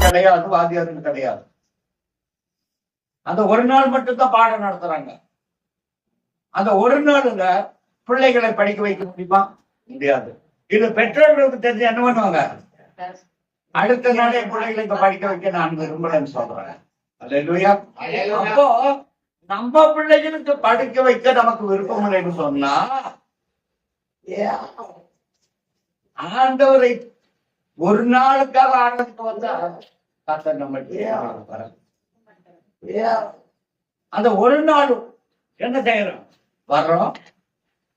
கிடையாது, வாத்தியாரும் கிடையாது. அந்த ஒரு நாள் மட்டும்தான் பாடம் நடத்துறாங்க. அந்த ஒரு நாளுல பிள்ளைகளை படிக்க வைக்க முடியுமா? முடியாது. இது பெற்றோர்களுக்கு தெரிஞ்சு என்ன பண்ணுவாங்க? அடுத்த நாளே பிள்ளைகளை படிக்க வைக்க நான் விரும்புறேன்னு சொல்றேன். அப்போ நம்ம பிள்ளைகளுக்கு படிக்க வைக்க நமக்கு விருப்பம் இல்லைன்னு சொன்னா ஆண்டவரை ஒரு நாளுக்காக ஆண்டதுக்கு வந்தா கர்த்தர் நம்மளுக்கு அந்த ஒரு நாளும் என்ன செய்யறோம்? வர்றோம்,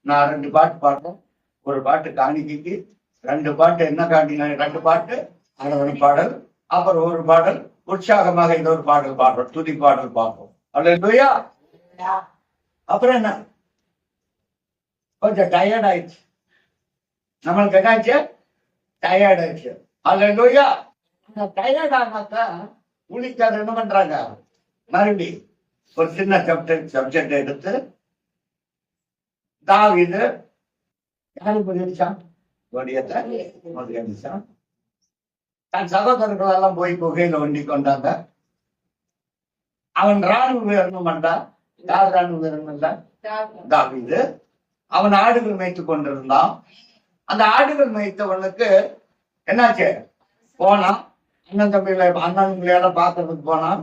நான் 2 பாட்டு பாடுறோம், ஒரு பாட்டு காணிக்கைக்கு, 2 பாட்டு என்ன காணிக்க, 2 பாட்டு ஆராதனை பாடல், அப்புறம் ஒரு பாடல் உற்சாகமாக இந்த ஒரு பாடல் பாடுறோம், துதி பாடல் பார்ப்போம். அல்லேலூயா. அப்புறம் என்ன, கொஞ்சம் டயர்ட் ஆயிடுச்சு, நம்மளுக்கு என்னாச்சு? டயர்ட் ஆயிடுச்சு. அல்லேலூயா. டயர்ட் ஆனாக்கா ஊழியக்காரர் என்ன பண்றாங்க? மறுபடி ஒரு சின்ன சப்ஜெக்ட் எடுத்து தாவீது யாருக்கு பதிலளிச்சான்? பதிலளிச்சான். தன் சகோதரர்கள் எல்லாம் போய் குகையில ஒண்டி கொண்டாங்க. அவன் ராணுவ வீரனும் வந்தான். யார் ராணுவ வீரன் இல்ல? தாவீது. அவன் ஆடுகள் மேய்த்து கொண்டிருந்தான். அந்த ஆடுகள் மேய்த்தவனுக்கு என்னாச்சு? போனான், அண்ணன் தம்பிகளை பாக்குறதுக்கு போனான்.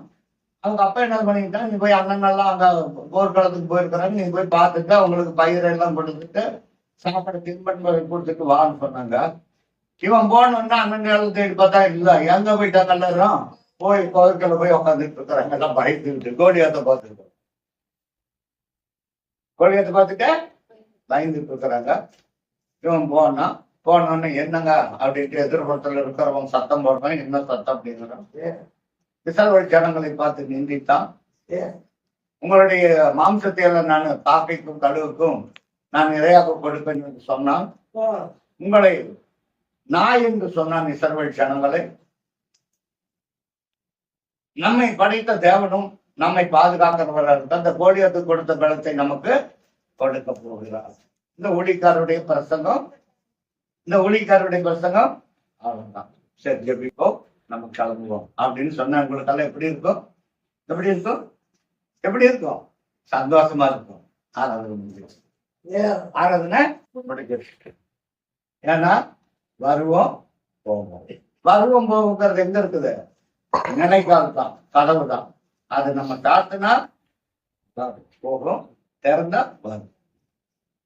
அவங்க அப்பா என்ன பண்ணிக்கிட்டான்? நீ போய் அண்ணன் எல்லாம் அங்க போர்க்களத்துக்கு போயிருக்கிறாங்க, நீ போய் பார்த்துட்டு அவங்களுக்கு பயிரெல்லாம் கொடுத்துட்டு சாப்பாடு தின்பண்பை கொடுத்துட்டு வான்னு சொன்னாங்க. இவன் போனோன்னா அண்ணன் தேடி பார்த்தா இல்ல, எங்க போயிட்டாங்க எல்லாரும்? போய் கோவில்களை போய் உட்காந்துட்டு இருக்கிறாங்க, எல்லாம் பயந்துக்கிட்டு. கோலியாத்த பார்த்துட்டு பயந்துட்டு இருக்கிறாங்க. இவன் போனோன்னு என்னங்க அப்படின்ட்டு எதிர்புறத்துல இருக்கிறவங்க சத்தம் போடுறான். என்ன சத்தம் அப்படிங்கிறான்? இஸ்ரவேல் ஜனங்களை பார்த்து நிந்தித்தான். உங்களுடைய மாம்சத்தை எல்லாம் நான் காக்கைக்கும் கழுவுக்கும் நான் இரையாக கொடுப்பேன் என்று சொன்னான். உங்களை நாய் என்று சொன்னான் இஸ்ரவேல் ஜனங்களை. நம்மை படைத்த தேவனும் நம்மை பாதுகாக்கிறவர்கள் அந்த கோலியாத்துக்கு கொடுத்த பலத்தை நமக்கு கொடுக்க போகிறார். இந்த ஊழியக்காரருடைய பிரசங்கம் அவ்வளவுதான். சரி, ஜெபிப்போம், நம்ம கிளம்புவோம் அப்படின்னு சொன்ன உங்களுக்கெல்லாம் எப்படி இருக்கும்? எப்படி இருக்கும்? சந்தோஷமா இருக்கும். ஆராதனை முடிஞ்சிருக்கு. ஏன்னா வருவோம் போகுங்கிறது எங்க இருக்குது? நினைக்கால் தான், கதவு தான். அது நம்ம காத்துனா போகும், திறந்தா வரும்.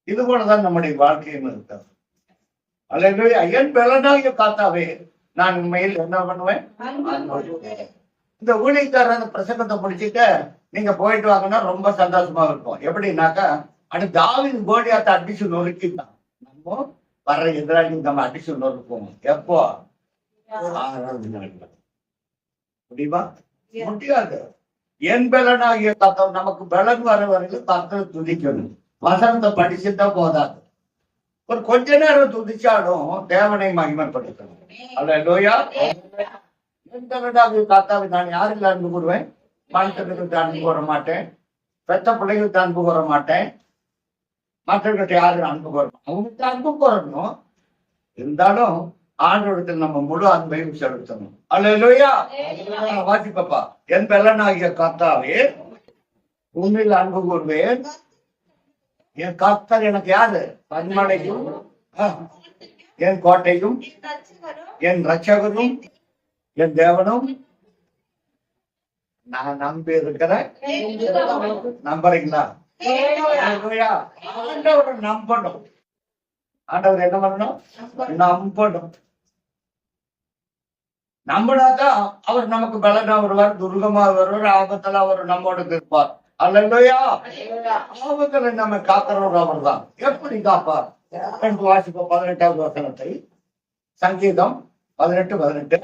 இது போலதான் நம்முடைய வாழ்க்கையும் இருக்கிறது. அல்லேலூயா. என் பலனாகிய கர்த்தாவே நான் உண்மையில் என்ன பண்ணுவேன்? இந்த ஊழியக்காரர் பிரசங்கத்தை முடிச்சுட்டு நீங்க போயிட்டு வாங்கன்னா ரொம்ப சந்தோஷமா இருக்கும். எப்படின்னாக்கா அது தாவீது கோலியாத்தை அடிச்சு நொறுக்கிட்டான். நம்ம வர்ற எதிராளி நம்ம அடிச்சு நொறுக்குவோம். எப்போ? முடியுமா? முடியாது. என் பலனாகிய கர்த்தர், நமக்கு பலன் வர வரைக்கும் கர்த்தரை துதிக்கணும். வசனத்தை படிச்சுதான் போதாது, ஒரு கொஞ்ச நேரம் துதிச்சாலும் தேவனை மகிமைப்படுத்தணும். அல்லேலூயா. என் பலனாகிய கர்த்தாவை நான் யாருக்கு அன்பு கூறுவேன்? மனுஷனுக்கு அன்பு கூற மாட்டேன், பெத்த பிள்ளைகளுக்கு அன்பு கூற மாட்டேன், மற்றவர்கிட்ட யாரும் அன்பு கூறணும். அவங்களுக்கு அன்பு கூறணும். இருந்தாலும் ஆண்டவரிடத்தில் நம்ம முழு அன்பையும் செலுத்தணும். அல்லேலூயா. வாசிப்பா. என் பலனாகிய கர்த்தாவே உண்மையில் அன்பு கூறுவேன். என் கர்த்தர் எனக்கு யாரு? கண்மலையும் என் கோட்டையும் என் ரட்சகரும் என் தேவனும் நான் நம்பி இருக்கிறேன். நம்புறீங்களா? ஆண்டவரை நம்பணும். ஆண்டவர் என்ன பண்ணணும்? நம்பணும். நம்பினாதான் அவர் நமக்கு பலனா வருவார், துர்கமா வருவார், ஆபத்துல அவர் நம்மோடு இருப்பார். அல்லேலூயா. ஆபத்துல நம்ம காக்கிறவர் அவர் தான். எப்படி காப்பார்? வாசிப்போம் 18வது வசனத்தை. சங்கீதம் 18:18.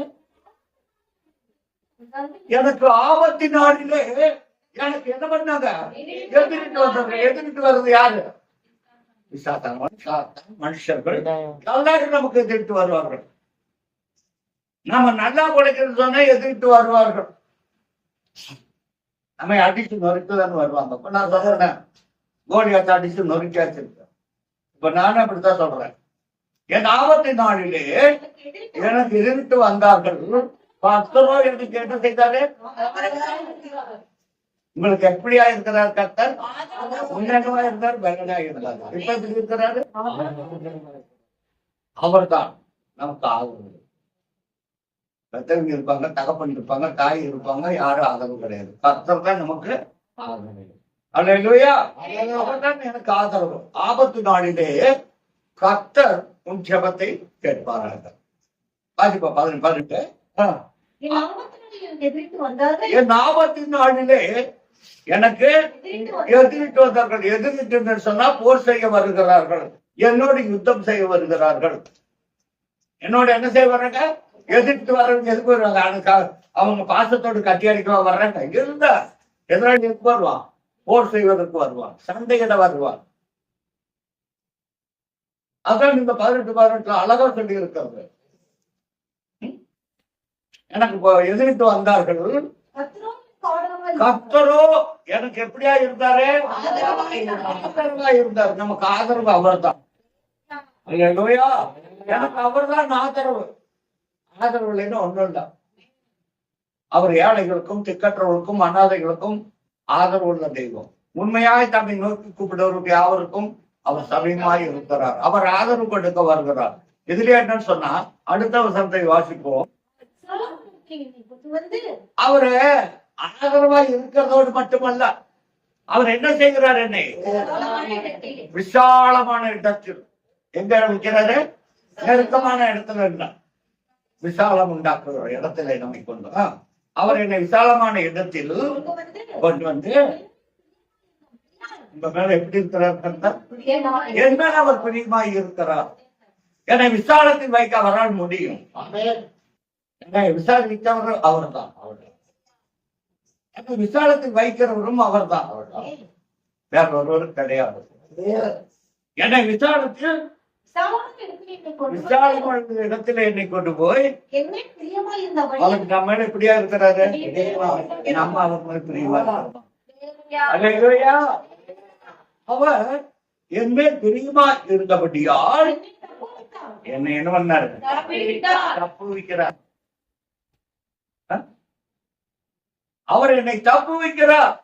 எனக்கு ஆபத்து நாளிலே எனக்கு என்ன பண்ணாங்க? எதிர்த்து வர்றது யாரு? மனுஷர்கள் எல்லாரும் நமக்கு எதிர்த்து வருவார்கள். நாம நல்லா உழைக்கிறது சொன்னா எதிர்த்து வருவார்கள். நம்ம அடிச்சு நொறுக்குதான் வருவாங்க. இப்ப நான் சொல்றேன், கோலியாத்தை அடிச்சு நொறுக்கியாச்சு. இப்ப நானும் அப்படித்தான் சொல்றேன். என் ஆபத்து நாளிலே எனக்கு எதிர்த்து வந்தார்கள், கர்த்தரோ எனக்கு என்ன செய்தாரு? உங்களுக்கு எப்படியா இருக்கிறார் கர்த்தர்? உன்னதமா இருந்தார், பலனா இருந்தார். இப்ப எப்படி இருக்கிறாரு? அவர் தான் நமக்கு ஆதரவு. பெற்றவங்க இருப்பாங்க, தகப்பன் இருப்பாங்க, தாய் இருப்பாங்க, யாரும் ஆதரவு கிடையாது. கர்த்தர் தான் நமக்கு ஆதரவு. அல்லேலூயா. அவர் தான் எனக்கு ஆதரவு. ஆபத்து நாளிலே கர்த்தர் உன் ஜெபத்தை கேட்பாராக. வாசிப்பா 18. என் ஆபத்தின் நாளிலே எனக்கு எதிரிட்டு வந்தார்கள். எதிரிட்டு சொன்னா போர் செய்ய வருகிறார்கள், என்னோடு யுத்தம் செய்ய வருகிறார்கள். என்னோட என்ன செய்ய வர்றாங்க? எதிர்த்து வர்றவங்க எதுக்கு வருவாங்க? அவங்க பாசத்தோடு கட்டி அடிக்க வர்றாங்க. இருந்தா எதிராளி எதுக்கு வருவான்? போர் செய்வதற்கு வருவான், சண்டையிட வருவான். அதான் இந்த 18 அழகா சொல்லி இருக்கிறது. எனக்கு எதிர்த்து வந்தார்கள். கர்த்தரோ எனக்கு எப்படியா இருந்தாரு? ஆதரவா இருந்தாரு. நமக்கு ஆதரவு அவர் தான். அல்லேலூயா. எனக்கு அவர் தான் ஆதரவு. ஆதரவு இல்லைன்னு ஒண்ணும் இல்ல. அவர் ஏழைகளுக்கும் திக்கற்றவர்களுக்கும் அனாதைகளுக்கும் ஆதரவு உள்ள தெய்வம். உண்மையாய் தம்மை நோக்கி கூப்பிடுவதற்கு யாவருக்கும் அவர் சமயமாய் இருக்கிறார். அவர் ஆதரவு கொடுக்க வருகிறார். இதுல என்னன்னு சொன்னா, அடுத்த வசனத்தை வாசிப்போம். அவரு ஆதரவா இருக்கிறதோடு மட்டுமல்ல, அவர் என்ன செய்கிறார்? என்னை விசாலமான இடத்தில், எங்க வைக்கிறாரு? நெருக்கமான இடத்துல இல்ல, விசாலம் உண்டாக்குற இடத்துல நம்மை கொண்டு அவர் என்னை விசாலமான இடத்தில் கொண்டு வந்து உங்க மேல எப்படி இருக்கிறார்? என் மேல அவர் பிரியமாய் இருக்கிறார். என்னை விசாலத்தில் வைக்க அவரால் முடியும். என்னை விசாரித்தவர் அவர் தான். என்னை விசாலத்தில் வைக்கிறவரும் அவர் தான். வேற ஒருவரும் கிடையாது. என்னை விசாலத்தில் விசாலமான இடத்துல என்னை கொண்டு போய் அவருக்கு நம்ம எப்படியா இருக்கிறாரு? நம்ம அவருக்கு பிரியமா இருக்கிறோம். அவர் என் மேல் பிரியமா இருந்தபடியால் என்னை என்ன பண்ணாரு? தப்பு வைக்கிறார். அவர் என்னை தப்பு வைக்கிறார்.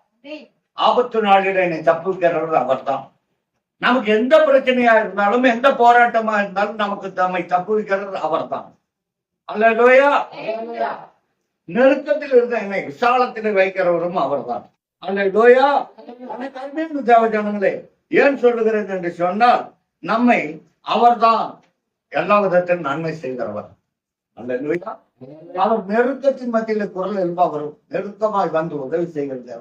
ஆபத்து நாளில் என்னை தப்பு வைக்கிறவர் அவர் தான். நமக்கு எந்த பிரச்சனையா இருந்தாலும், எந்த போராட்டமா இருந்தாலும், நமக்கு நம்மை தப்பு வைக்கிறது அவர் தான். அல்லேலூயா. நெருக்கத்தில் இருந்த என்னை விசாலத்தில் வைக்கிறவரும் அவர் தான். அல்லேலூயா. தேவஜனங்களே, ஏன் சொல்லுகிறேன் என்று சொன்னால், நம்மை அவர்தான் எல்லா விதத்திலும் நன்மை செய்கிறவர். அல்லேலூயா. அவர் நெருக்கத்தின் மத்தியில குரல் எழுப்பவர் நெருக்கமாய் வந்து உதவி செய்கிறது.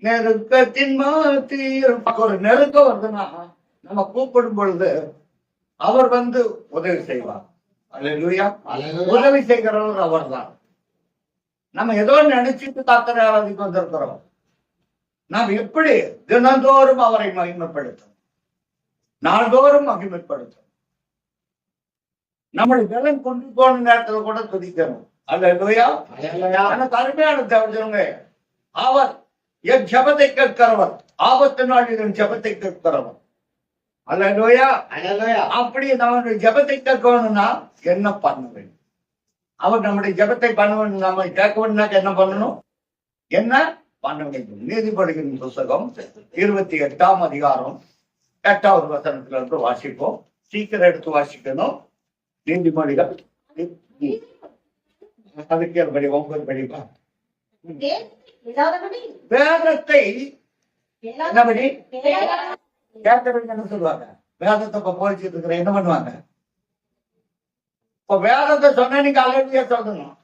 நெருக்கத்தின் மத்தியில் ஒரு நெருக்கம் வருதுன்னா, நம்ம கூப்பிடும் பொழுது அவர் வந்து உதவி செய்வார். அல்லேலூயா. உதவி செய்கிறவர் அவர் தான். நம்ம ஏதோ நினைச்சிட்டு கர்த்தரை ஆராதிக்க வந்திருக்கிறோம். நாம் எப்படி தினந்தோறும் அவரை மகிமைப்படுத்தும், நாள்தோறும் மகிமைப்படுத்தும். நம்மளை பலன் கொண்டு போன நேரத்தில் கூட துதிக்கணும். அல்லேலூயா. எனக்கு அருமையான தேவஜனங்க, அவர் என் ஜெபத்தை கேட்கிறவர், ஆபத்து நாளில் என் ஜெபத்தை கேட்கிறவர். அல்லேலூயா. அப்படி நம்மளுடைய ஜெபத்தை கேட்கணும்னா என்ன பண்ண வேண்டும்? அவர் நம்முடைய ஜெபத்தை பண்ண வேண்டும். நம்ம கேட்க வேண்டும்னா என்ன பண்ணணும்? என்ன பண்ண வேண்டும்? நீதிபதிகளின் புத்தகம் 28ஆம் அதிகாரம் 8வது வசனத்துல இருந்து வாசிப்போம். சீக்கிரம் எடுத்து வாசிக்கணும். நீதிமொழிகள் அதுக்கு படி 9 படிப்பா. வேதத்தை என்னபடி கேட்கறதுன்னு என்ன சொல்லுவாங்க? வேதத்தை இப்ப போதிச்சுட்டு இருக்கிற என்ன பண்ணுவாங்க? இப்ப வேதத்தை சொன்ன நீங்க அல்லேலூயா சொல்லணும்.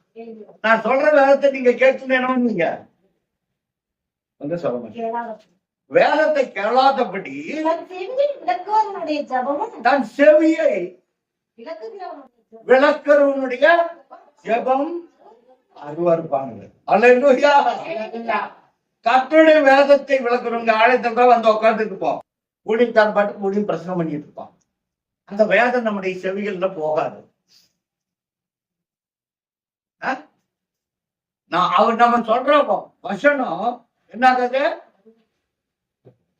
நான் சொல்ற வேதத்தை நீங்க கேட்டுன்னு என்ன பண்ணுவீங்க? வந்து சொல்ல மாட்டேன். வேதத்தை கேளாதபடி தன் செவியை விளக்குறவனுடைய ஜெபம் அருவருப்பானது. அல்லேலூயா. கர்த்தருடைய வேதத்தை விளக்குறவங்க ஆலயத்துல வந்து உட்கார்ந்துட்டு இருப்போம். ஊழியத்தான் பாட்டு ஊழியம் பிரசங்கம் பண்ணிட்டு இருப்போம். அந்த வேதம் நம்முடைய செவிகள்ல போகாது. அவர் நம்ம சொல்றோம் வசனம் என்னாக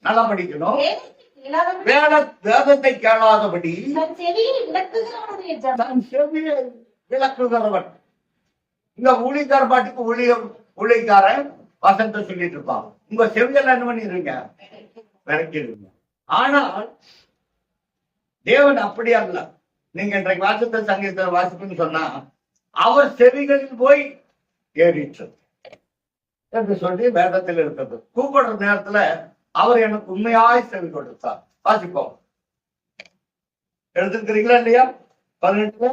நல்லா படிக்கணும். வேதத்தை கேளாதபடி தன் செவியை விளக்குகிறவன். இங்க ஊழிக்கார பாட்டுக்கு ஊழிக்காரன் வசனத்தை சொல்லிட்டு இருப்பான். உங்க செவிகள் என்ன பண்ணிடுறீங்க? விளக்கிடுங்க. ஆனால் தேவன் அப்படி அல்ல. நீங்க இன்றைக்கு வாசத்தை சங்கீதத்தை வாசிப்புன்னு சொன்னா அவர் செவிகளில் போய் ஏறிற்று என்று சொல்லி வேதத்தில் இருக்கிறது. கூப்பிடுற நேரத்துல அவர் எனக்கு உண்மையாய் செவி கொடுத்தார். வாசிப்போம். எடுத்துக்கிறீங்களா இல்லையா? 18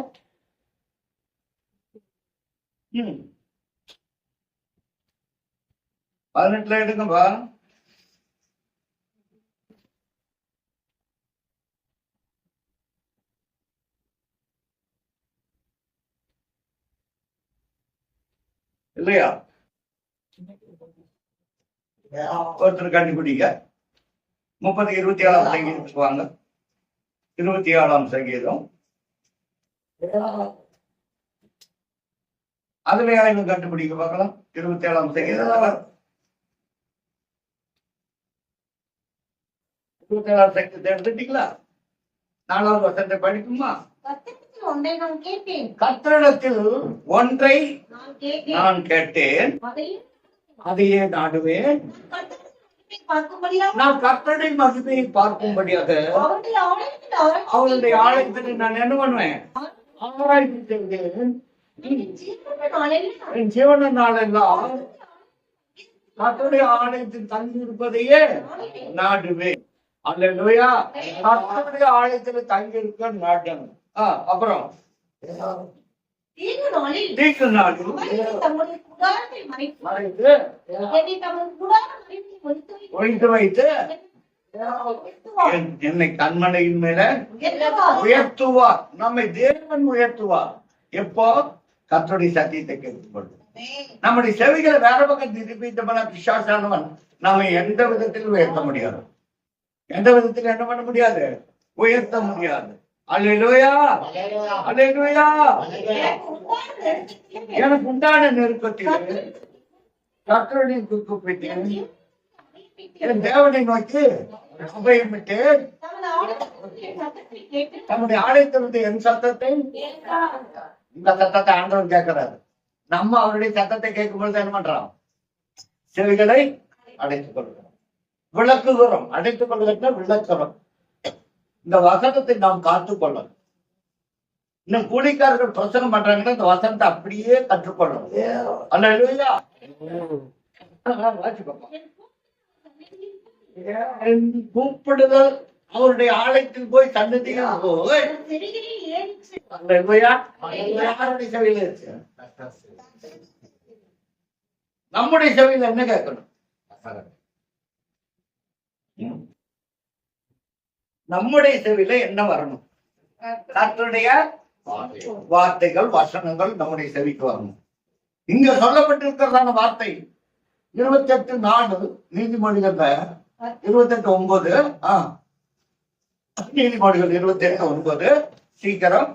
18 எடுங்கப்பா. இல்லையா? ஒருத்தர் கண்டுபிடிங்க. 30 27ஆம் சங்கீதத்துக்கு வாங்க. 27ஆம் சங்கீதம். அதுல யாரும் கண்டுபிடிக்க பார்க்கலாம். 27ஆம் சங்கீதம் 27ஆம் சங்கீதத்தை எடுத்துட்டீங்களா? 4வது வசனத்தை படிக்குமா? கர்த்தரிடத்தில் ஒன்றை நான் கேட்டேன், அதையே நாடுவேன். நான் கர்த்தருடைய மகிமையை பார்க்கும்படியாக அவருடைய ஆலயத்தில் நான் என்ன பண்ணுவேன்? ஆராய்ச்சி செய்தேன். என் ஜீவன நாளெல்லாம் கர்த்தருடைய ஆலயத்தில் தங்கி இருப்பதையே நாடுவேன். அல்லேலூயா. கர்த்தருடைய ஆலயத்தில் தங்கி இருக்க நாட்டணும். அப்புறம் தீங்கு நாளில் மறைத்து ஒழித்து வைத்து என்னை கண்மலையின் மேல உயர்த்துவார். நம்மை தேவன் உயர்த்துவார். எப்போ? கர்த்தருடைய சத்தியத்தை கேட்டுக்கொண்டு நம்முடைய செவிகளை வேற பக்கம் திருப்பிட்டோம்னா பிசாசானவன் நம்ம எந்த விதத்திலும் உயர்த்த முடியாது. எந்த விதத்தில் என்ன பண்ண முடியாது? உயர்த்த முடியாது. அல்லேலூயா, அல்லேலூயா. எனக்கு உண்டான நெருக்கத்தில் கர்த்தருடைய கூப்பிட்டேன், என் தேவனை நோக்கி அபயமிட்டு நம்முடைய ஆலயத்திலிருந்து என் சத்தத்தை, இந்த சத்தத்தை ஆண்டவன் கேட்கிறாரு. நம்ம அவருடைய சத்தத்தை கேட்கும் பொழுது என்ன பண்றோம்? செவிகளை அடைத்துக் கொள்கிறோம், விளக்குகிறோம். அடைத்துக் கொள்வதற்கு விளக்குறோம். இந்த வசனத்தை நாம் காத்துக்கொள்ளணும். இன்னும் கூலிக்காரர்கள் பிரசங்கம் பண்றாங்கன்னா இந்த வசனத்தை அப்படியே கற்றுக்கொள்ளணும். அல்லேலூயா. கூப்பிடுதல் அவருடைய ஆலயத்தில் போய் சன்னதியில் போய் யாருடைய செவியில இருக்கு? நம்முடைய செவியில என்ன கேட்கணும்? நம்முடைய செவியில என்ன வரணும்? கர்த்தருடைய வார்த்தைகள், வசனங்கள் நம்முடைய செவிக்கு வரணும். இங்க சொல்லப்பட்டிருக்கிறதான வார்த்தை 28:4 நீதிமொழிகள்ல 28:9. நீதிமொழிகள் 28:9. சீக்கிரம்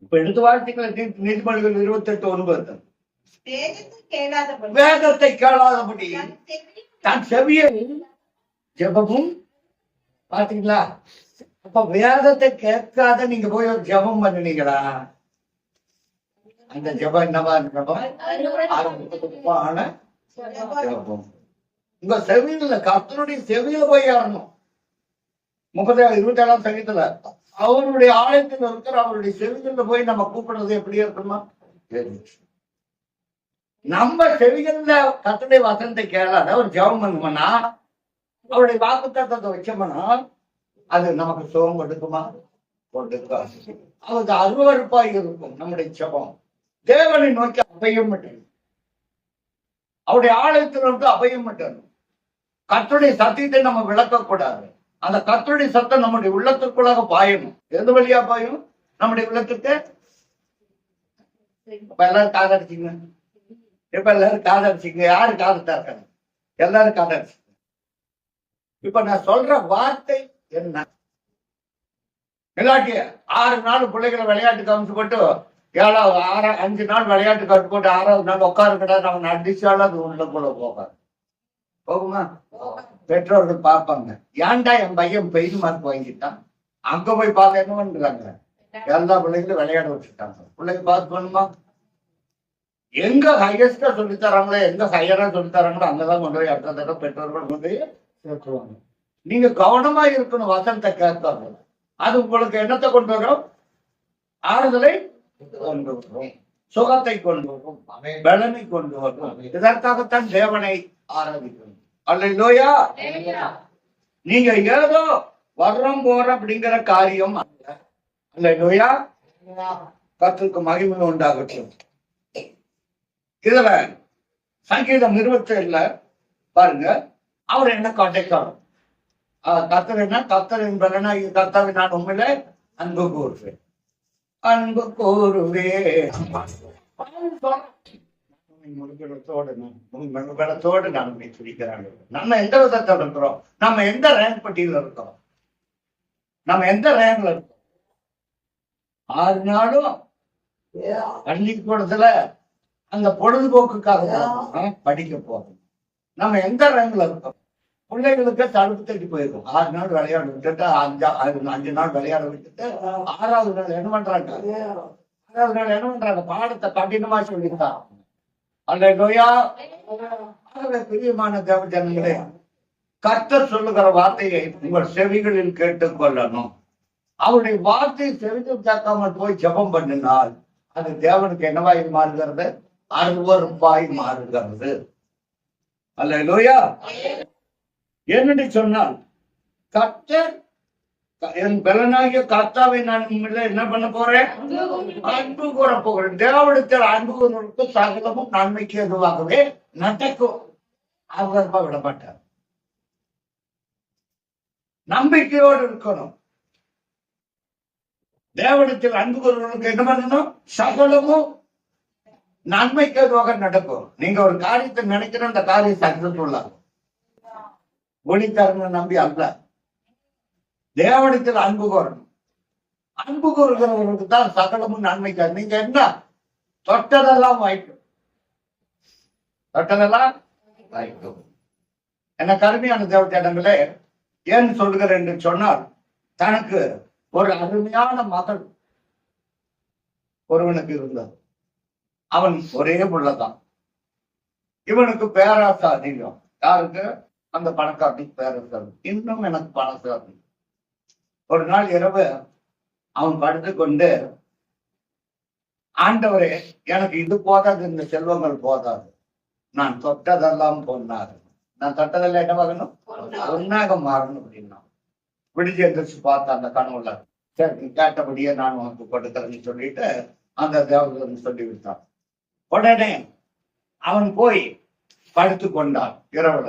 இப்ப எடுத்து வார்த்தைகள். நீதிமொழிகள் 28:9. வேதத்தை கேளாதபடி தன் செவியை ஜெபமும். பாத்தீங்களா? அப்ப வேதத்தை கேட்காத நீங்க போய் ஒரு ஜெபம் பண்ணினீங்களா? அந்த ஜெபம் என்னவா ஜெபம்? உங்க செவியில, கர்த்தருடைய செவியில போய் ஏறணும். 27ஆம் சங்கீதத்துல அவருடைய ஆலயத்தில் இருக்கிற அவருடைய செவிகள்ல போய் நம்ம கூப்பிடுறது எப்படி இருக்கணுமா? நம்ம செவிகள்ல கர்த்தருடைய வசனத்தை கேளாத ஒரு ஜெபம் பண்ணுவோம்னா, அவருடைய வாக்குத்தத்தத்தை வச்சோம்னா அது நமக்கு சுகம் கொடுக்குமா? கொடுக்காது. அவருக்கு அருவருப்பாய் இருக்கும் நம்முடைய ஜெபம். தேவனை நோக்கி அபயம் மாட்டேன், அவருடைய ஆலயத்தில் வந்து அபயம் மாட்டேன். கர்த்தருடைய சத்தியத்தை நம்ம விளக்கக்கூடாது. அந்த கர்த்தருடைய சத்தம் நம்முடைய உள்ளத்திற்குள்ளாக பாயணும். எந்த வழியா பாயும்? நம்முடைய உள்ளத்துக்கு. இப்ப எல்லாரும் காதடிச்சிங்க. இப்ப எல்லாரும் காதடிச்சிங்க. யாரு காதத்தா இருக்காங்க? எல்லாரும் காதடிச்சிங்க. இப்ப நான் சொல்ற வார்த்தை என்ன? இல்லாட்டி 6 நாள் பிள்ளைகளை விளையாட்டு காமிச்சு போட்டு 5 நாள் விளையாட்டு காமிச்சு போட்டு 6வது நாள் உட்காருக்கடா நம்ம அடிச்சாலும் அது உள்ள போல போகாது. போகுமா? பெற்றோர்கள் பார்ப்பாங்க, ஏன்டா என் பையன் பெய்து மார்க் வாங்கிட்டான். அங்க போய் பார்க்க என்ன பண்றாங்க? எல்லா பிள்ளைங்களும் விளையாட வச்சுட்டாங்க. பிள்ளைங்க பாஸ் பண்ணுமா? எங்க ஹையஸ்டா சொல்லி தராங்களோ, எங்க ஹையரா சொல்லி தராங்களோ அங்கதான் கொண்டு போய் அடுத்த தடவை பெற்றோர்கள் கொண்டு போய் சேர்த்துவாங்க. நீங்க கவனமா இருக்கணும். வசனத்தை கேட்காது. அது உங்களுக்கு என்னத்தை கொண்டு வரும்? ஆறுதலை கொண்டு வரும், சுகத்தை கொண்டு வரும், பலனை கொண்டு வரும். இதற்காகத்தான் தேவனை ஆராதிக்கணும். அல்லேலூயா. நீங்க ஏதோ வர்றோம் போற அப்படிங்கிற காரியம் அல்ல. அல்லேலூயா. கர்த்தருக்கு மகிமை உண்டாகட்டும். இதுல சங்கீதம் 27 பாருங்க, அவர் என்ன காண்டைக்காரர். கர்த்தர் என்ன? கர்த்தரின் பலனா கர்த்தாவை நான் உண்மையில அன்பு கூறுவேன், அன்பு கூறுவே. பலத்தோடு நான் துடிக்கிறாங்க. நம்ம எந்த விதத்தில் இருக்கிறோம்? நம்ம எந்த ரேங்க் பட்டியல இருக்கோம்? நம்ம எந்த ரேங்க்ல இருக்கோம்? 6 நாளும் பள்ளிக்கூடத்துல அந்த பொழுதுபோக்குக்காக படிக்க போறோம். நம்ம எந்த ரேங்க்ல இருக்கோம்? பிள்ளைகளுக்கு தடுப்பு தட்டி போயிருக்கும். 6 நாள் விளையாட விட்டுட்டு 5 நாள் விளையாட விட்டுட்டு 6வது நாள் என்ன பண்றாங்க? 6வது நாள் என்ன பண்றாங்க? பாடத்தை கடினமா சொல்லித்தான். அல்லேலூயா. பிரியமான தேவ ஜனங்களே, கர்த்தர் சொல்லுகிற வார்த்தையை உங்கள் செவிகளில் கேட்டுக் கொள்ளணும். அவருடைய வார்த்தையை செவிகள் கேட்காமல் போய் ஜெபம் பண்ணினால் அது தேவனுக்கு என்னவாய் மாறுகிறது? அருவருப்பாய் மாறுகிறது. அல்லேலூயா. என்னென்று சொன்னால், கர்த்தர் என் பலனாகிய கர்த்தாவை நான் என்ன பண்ண போறேன்? அன்பு கூற போகிறேன். தேவனிடத்தில் அன்பு கூறுவதற்கு சகலமும் நன்மைக்கு எதுவாகவே நடக்கும். அவர் விடப்பட்டார். நம்பிக்கையோடு இருக்கணும். தேவனிடத்தில் அன்பு கூறுவதற்கு என்ன பண்ணணும்? சகலமும் நன்மைக்கு எதுவாக நடக்கும். நீங்க ஒரு காரியத்தை நினைக்கிற அந்த காரியம் சக்சஸ்ஃபுல்லா ஒளித்தரனை நம்பி அல்ல. தேவனிடத்தில் அன்பு கூறணும். அன்பு கூறுகிறவர்களுக்கு தான் சகலமும் நன்மைக்கு. நீங்க என்ன தொட்டதெல்லாம் வாய்க்கும், தொட்டதெல்லாம் வாய்க்கும். என்ன கருமையான தேவத்திடங்களே, ஏன் சொல்கிறேன் என்று சொன்னால், தனக்கு ஒரு அருமையான மகள் ஒருவனுக்கு இருந்தது. அவன் ஒரே புள்ளதான். இவனுக்கு பேராசை அதிகம். யாருக்கு? அந்த பணக்காரனுக்கு பேராசை. இன்னும் எனக்கு பணக்காரன். ஒரு நாள் இரவு அவன் படுத்து கொண்டு, ஆண்டவரே, எனக்கு இது போதாது, இந்த செல்வங்கள் போதாது, நான் தொட்டதெல்லாம் பொன்னாது, நான் தொட்டதெல்லாம் என்ன வாங்கணும்? பொன்னாக மாறணும் அப்படின்னா விடுதி எந்திரிச்சு பார்த்த அந்த கனவுல, சரி கேட்டபடியே நான் உனக்கு கொடுக்கிறேன்னு சொல்லிட்டு அந்த தேவதூதன் சொல்லி விட்டான். உடனே அவன் போய் படுத்து கொண்டான் இரவுல.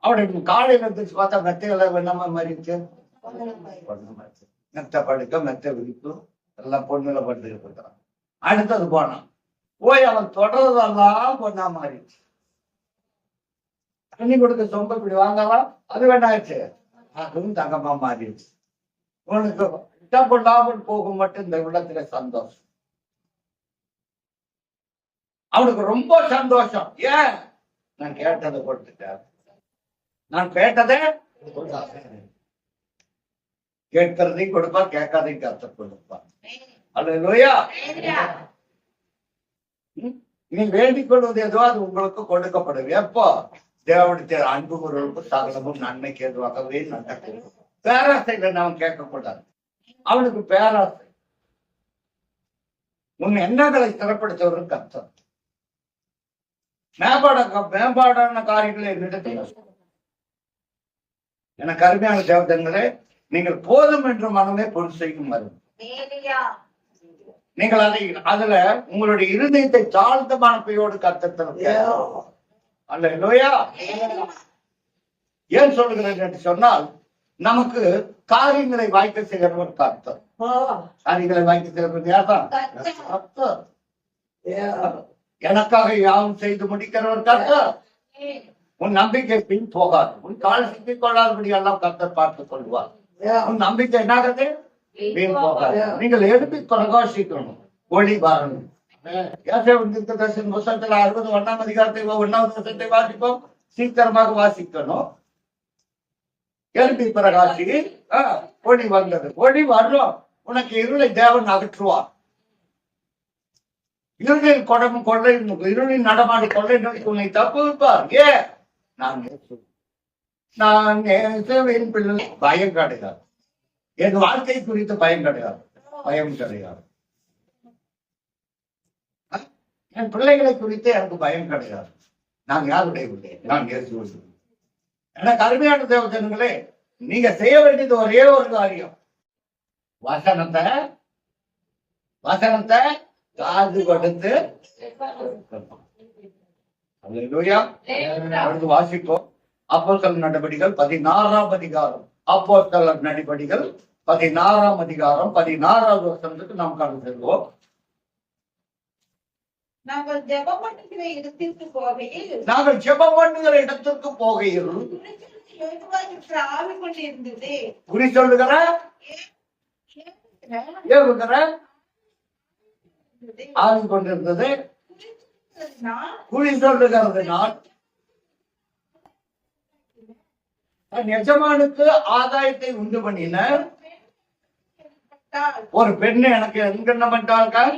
அவனுக்கு காலையில எந்திரிச்சு பார்த்தா மெத்தையில வெண்ணமா மாறிடுச்சு. மெத்த படுக்க, மெத்த விரிப்பு எல்லாம் பொண்ணுல படுத்து கொடுத்தான். அடுத்தது போனான். போய் அவன் தொடர்றதெல்லாம் பொண்ணா மாறிடுச்சு. தண்ணி கொடுக்க சொம்ப இப்படி வாங்கலாம், அது வேணாச்சு, அதுவும் தங்கமா மாறிடுச்சு. உனக்கு இடம் கொள்ளாமல் போகும் மட்டும் இந்த உள்ளத்துல சந்தோஷம். அவனுக்கு ரொம்ப சந்தோஷம். ஏன்? நான் கேட்டதை கொடுத்துட்டேன். நான் கேட்டதே கேட்கறதையும் கொடுப்பார், கேட்காதையும் கர்த்தர் கொடுப்பார். அல்லேலூயா. நீ வேண்டிக் கொள்வது ஏதோ அது உங்களுக்கு கொடுக்கப்படும். எப்போ? தேவனுடைய அன்பு கூறுவதற்கு சகலமும் நன்மைக்கு எதுவாகவே நடக்கும். பேராசையில நாம் கேட்கக்கூடாது. அவனுக்கு பேராசை. உன் எண்ணங்களை சிறப்படுத்துவது கர்த்தர். மேம்பாடான காரியங்களை என்னிடத்தில் எனக்கு அருமையான தேவதங்களே, நீங்கள் போதும் என்ற மனமே பொருள் செய்யும் வரும். நீங்கள் அதை அதுல உங்களுடைய இருதயத்தை தாழ்ந்த மனப்பையோடு கர்த்தர். அல்லேலூயா. ஏன் சொல்லுகிறேன் என்று சொன்னால், நமக்கு காரியங்களை வாய்க்க செய்கிறவர் கர்த்தர். காரியங்களை வாய்க்க செய்கிறவர் யார்தான்? கர்த்தர். எனக்காக யாவும் செய்து முடிக்கிறவர் கர்த்தர். உன் நம்பிக்கை பின் போகாது. உன் கால் சிக்கிக் கொள்ளாதபடி எல்லாம் கர்த்தர் பார்த்துக் கொள்வார். உன் நம்பிக்கை என்னாகிறது? பின் போகாது. நீங்கள் எழுப்பி பிரகாசிக்கணும், ஒளி வரணும். 61 அதிகாரத்தை 1வது வசனத்தை வாசிப்போம். சீக்கிரமாக வாசிக்கணும். எழுப்பி பிரகாசி. ஒளி வந்தது. ஒளி வரும். உனக்கு இருளை தேவன் அகற்றுவார். இருளில் கொள்ளை இருளில் நடமாடி கொள்ளை நோக்கி உன்னை தப்புவிப்பார். ஏன்? நான் இயேசுவின் பிள்ளை. பயம் கிடையாது. என் வாழ்க்கை குறித்து பயம் கிடையாது, பயம் கிடையாது. என் பிள்ளைகளை குறித்து எனக்கு பயம் கிடையாது. நான் யாருடைய பிள்ளை? நான் இயேசுவின். எனக்கு அருமையான தேவஜனங்களே, நீங்க செய்ய வேண்டியது ஒரே ஒரு காரியம். வசனத்தை காது கொடுத்து வாசிப்போம். அப்போஸ்தலர் நடபடிகள் 16ஆம் அதிகாரம். அப்போஸ்தலர் நடபடிகள் 16ஆம் அதிகாரம் 16வது வசனத்துக்கு நாம் கடந்து செல்வோம். நாங்கள் ஜெபம் பண்ணுகிற இடத்திற்கு போகையில் ஆவி கொண்டிருந்தது. குறி சொல்லுகிற ஆவி கொண்டிருந்தது. குறி சொல்லுகிறது நான் எஜமானுக்கு ஆதாயத்தை உண்டு பண்ணின ஒரு பெண்ணு எனக்கு எங்க என்ன பண்ணிட்டாள்?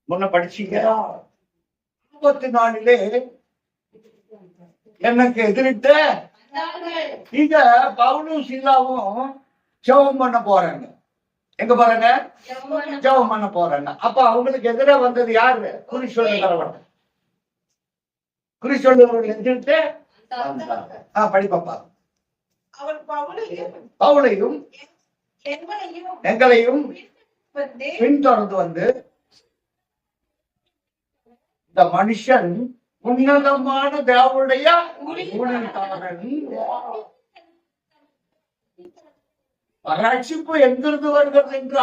முன்ன படிச்சீங்க. 34 எனக்கு எதிரிட்டு இங்க பவுலும் சீலாவும் ஜெபம் பண்ண போறாங்க. எங்க போறாங்க? ஜெபம் பண்ண போறாங்க. அப்ப அவங்களுக்கு எதிரே வந்தது யாரு? குறி சொல்லுகிறவன். குறி சொல்லுகிறவர்கள் எதிர்த்து படிப்பா. பவுலையும் எங்களையும் பின்தொடர்ந்து வந்து இந்த மனுஷன் உன்னதமான தேவனுடைய ரட்சிப்பு எங்கிருந்து வருகிறது என்று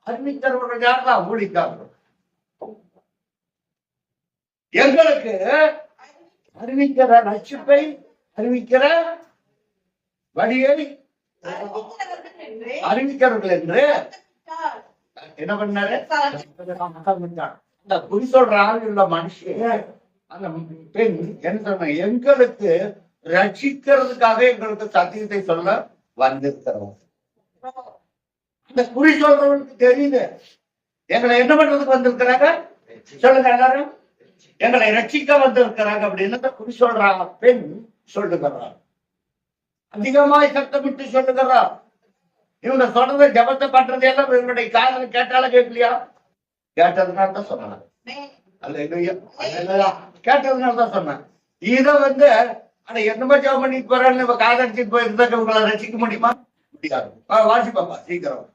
அறிவிக்கிறவர்கள் யார் தான்? ஊழியக்காரர்கள். எங்களுக்கு அறிவிக்கிற ரட்சிப்பை அறிவிக்கிற வழியை அறிவிக்கிறவர்கள் என்று என்ன பண்ணாரு? அந்த குறி சொல்ற ஆள் உள்ள மனுஷன், அந்த பெண் என்ன சொன்ன? எங்களுக்கு ரட்சிக்கிறதுக்காக எங்களுக்கு சத்தியத்தை சொல்ல வந்திருக்கிறோம். அந்த குறி சொல்றவங்களுக்கு தெரியுது எங்களை என்ன பண்றதுக்கு வந்திருக்கிறாங்க. சொல்லுங்க எல்லாரும். எங்களை ரட்சிக்க வந்திருக்கிறாங்க அப்படின்னு குறி சொல்றாங்க. பெண் சொல்லுகிறார், அதிகமாய் சத்தமிட்டு சொல்லுகிறார். இவங்க சொல்றது ஜபத்தை பண்றது எல்லாம் இவங்களுடைய காதல கேட்டாலும் கேட்கலையா? கேட்டதுனால தான் சொன்னாங்க. கேட்டதுனால தான் சொன்னேன். இத வந்து ஆனா என்னமா ஜபம் பண்ணிட்டு போறான்னு இவ காதடிச்சுட்டு போயிருந்தா இவங்களை ரசிக்க முடியுமா? முடியாது. வாசிப்பாப்பா சீக்கிரம்.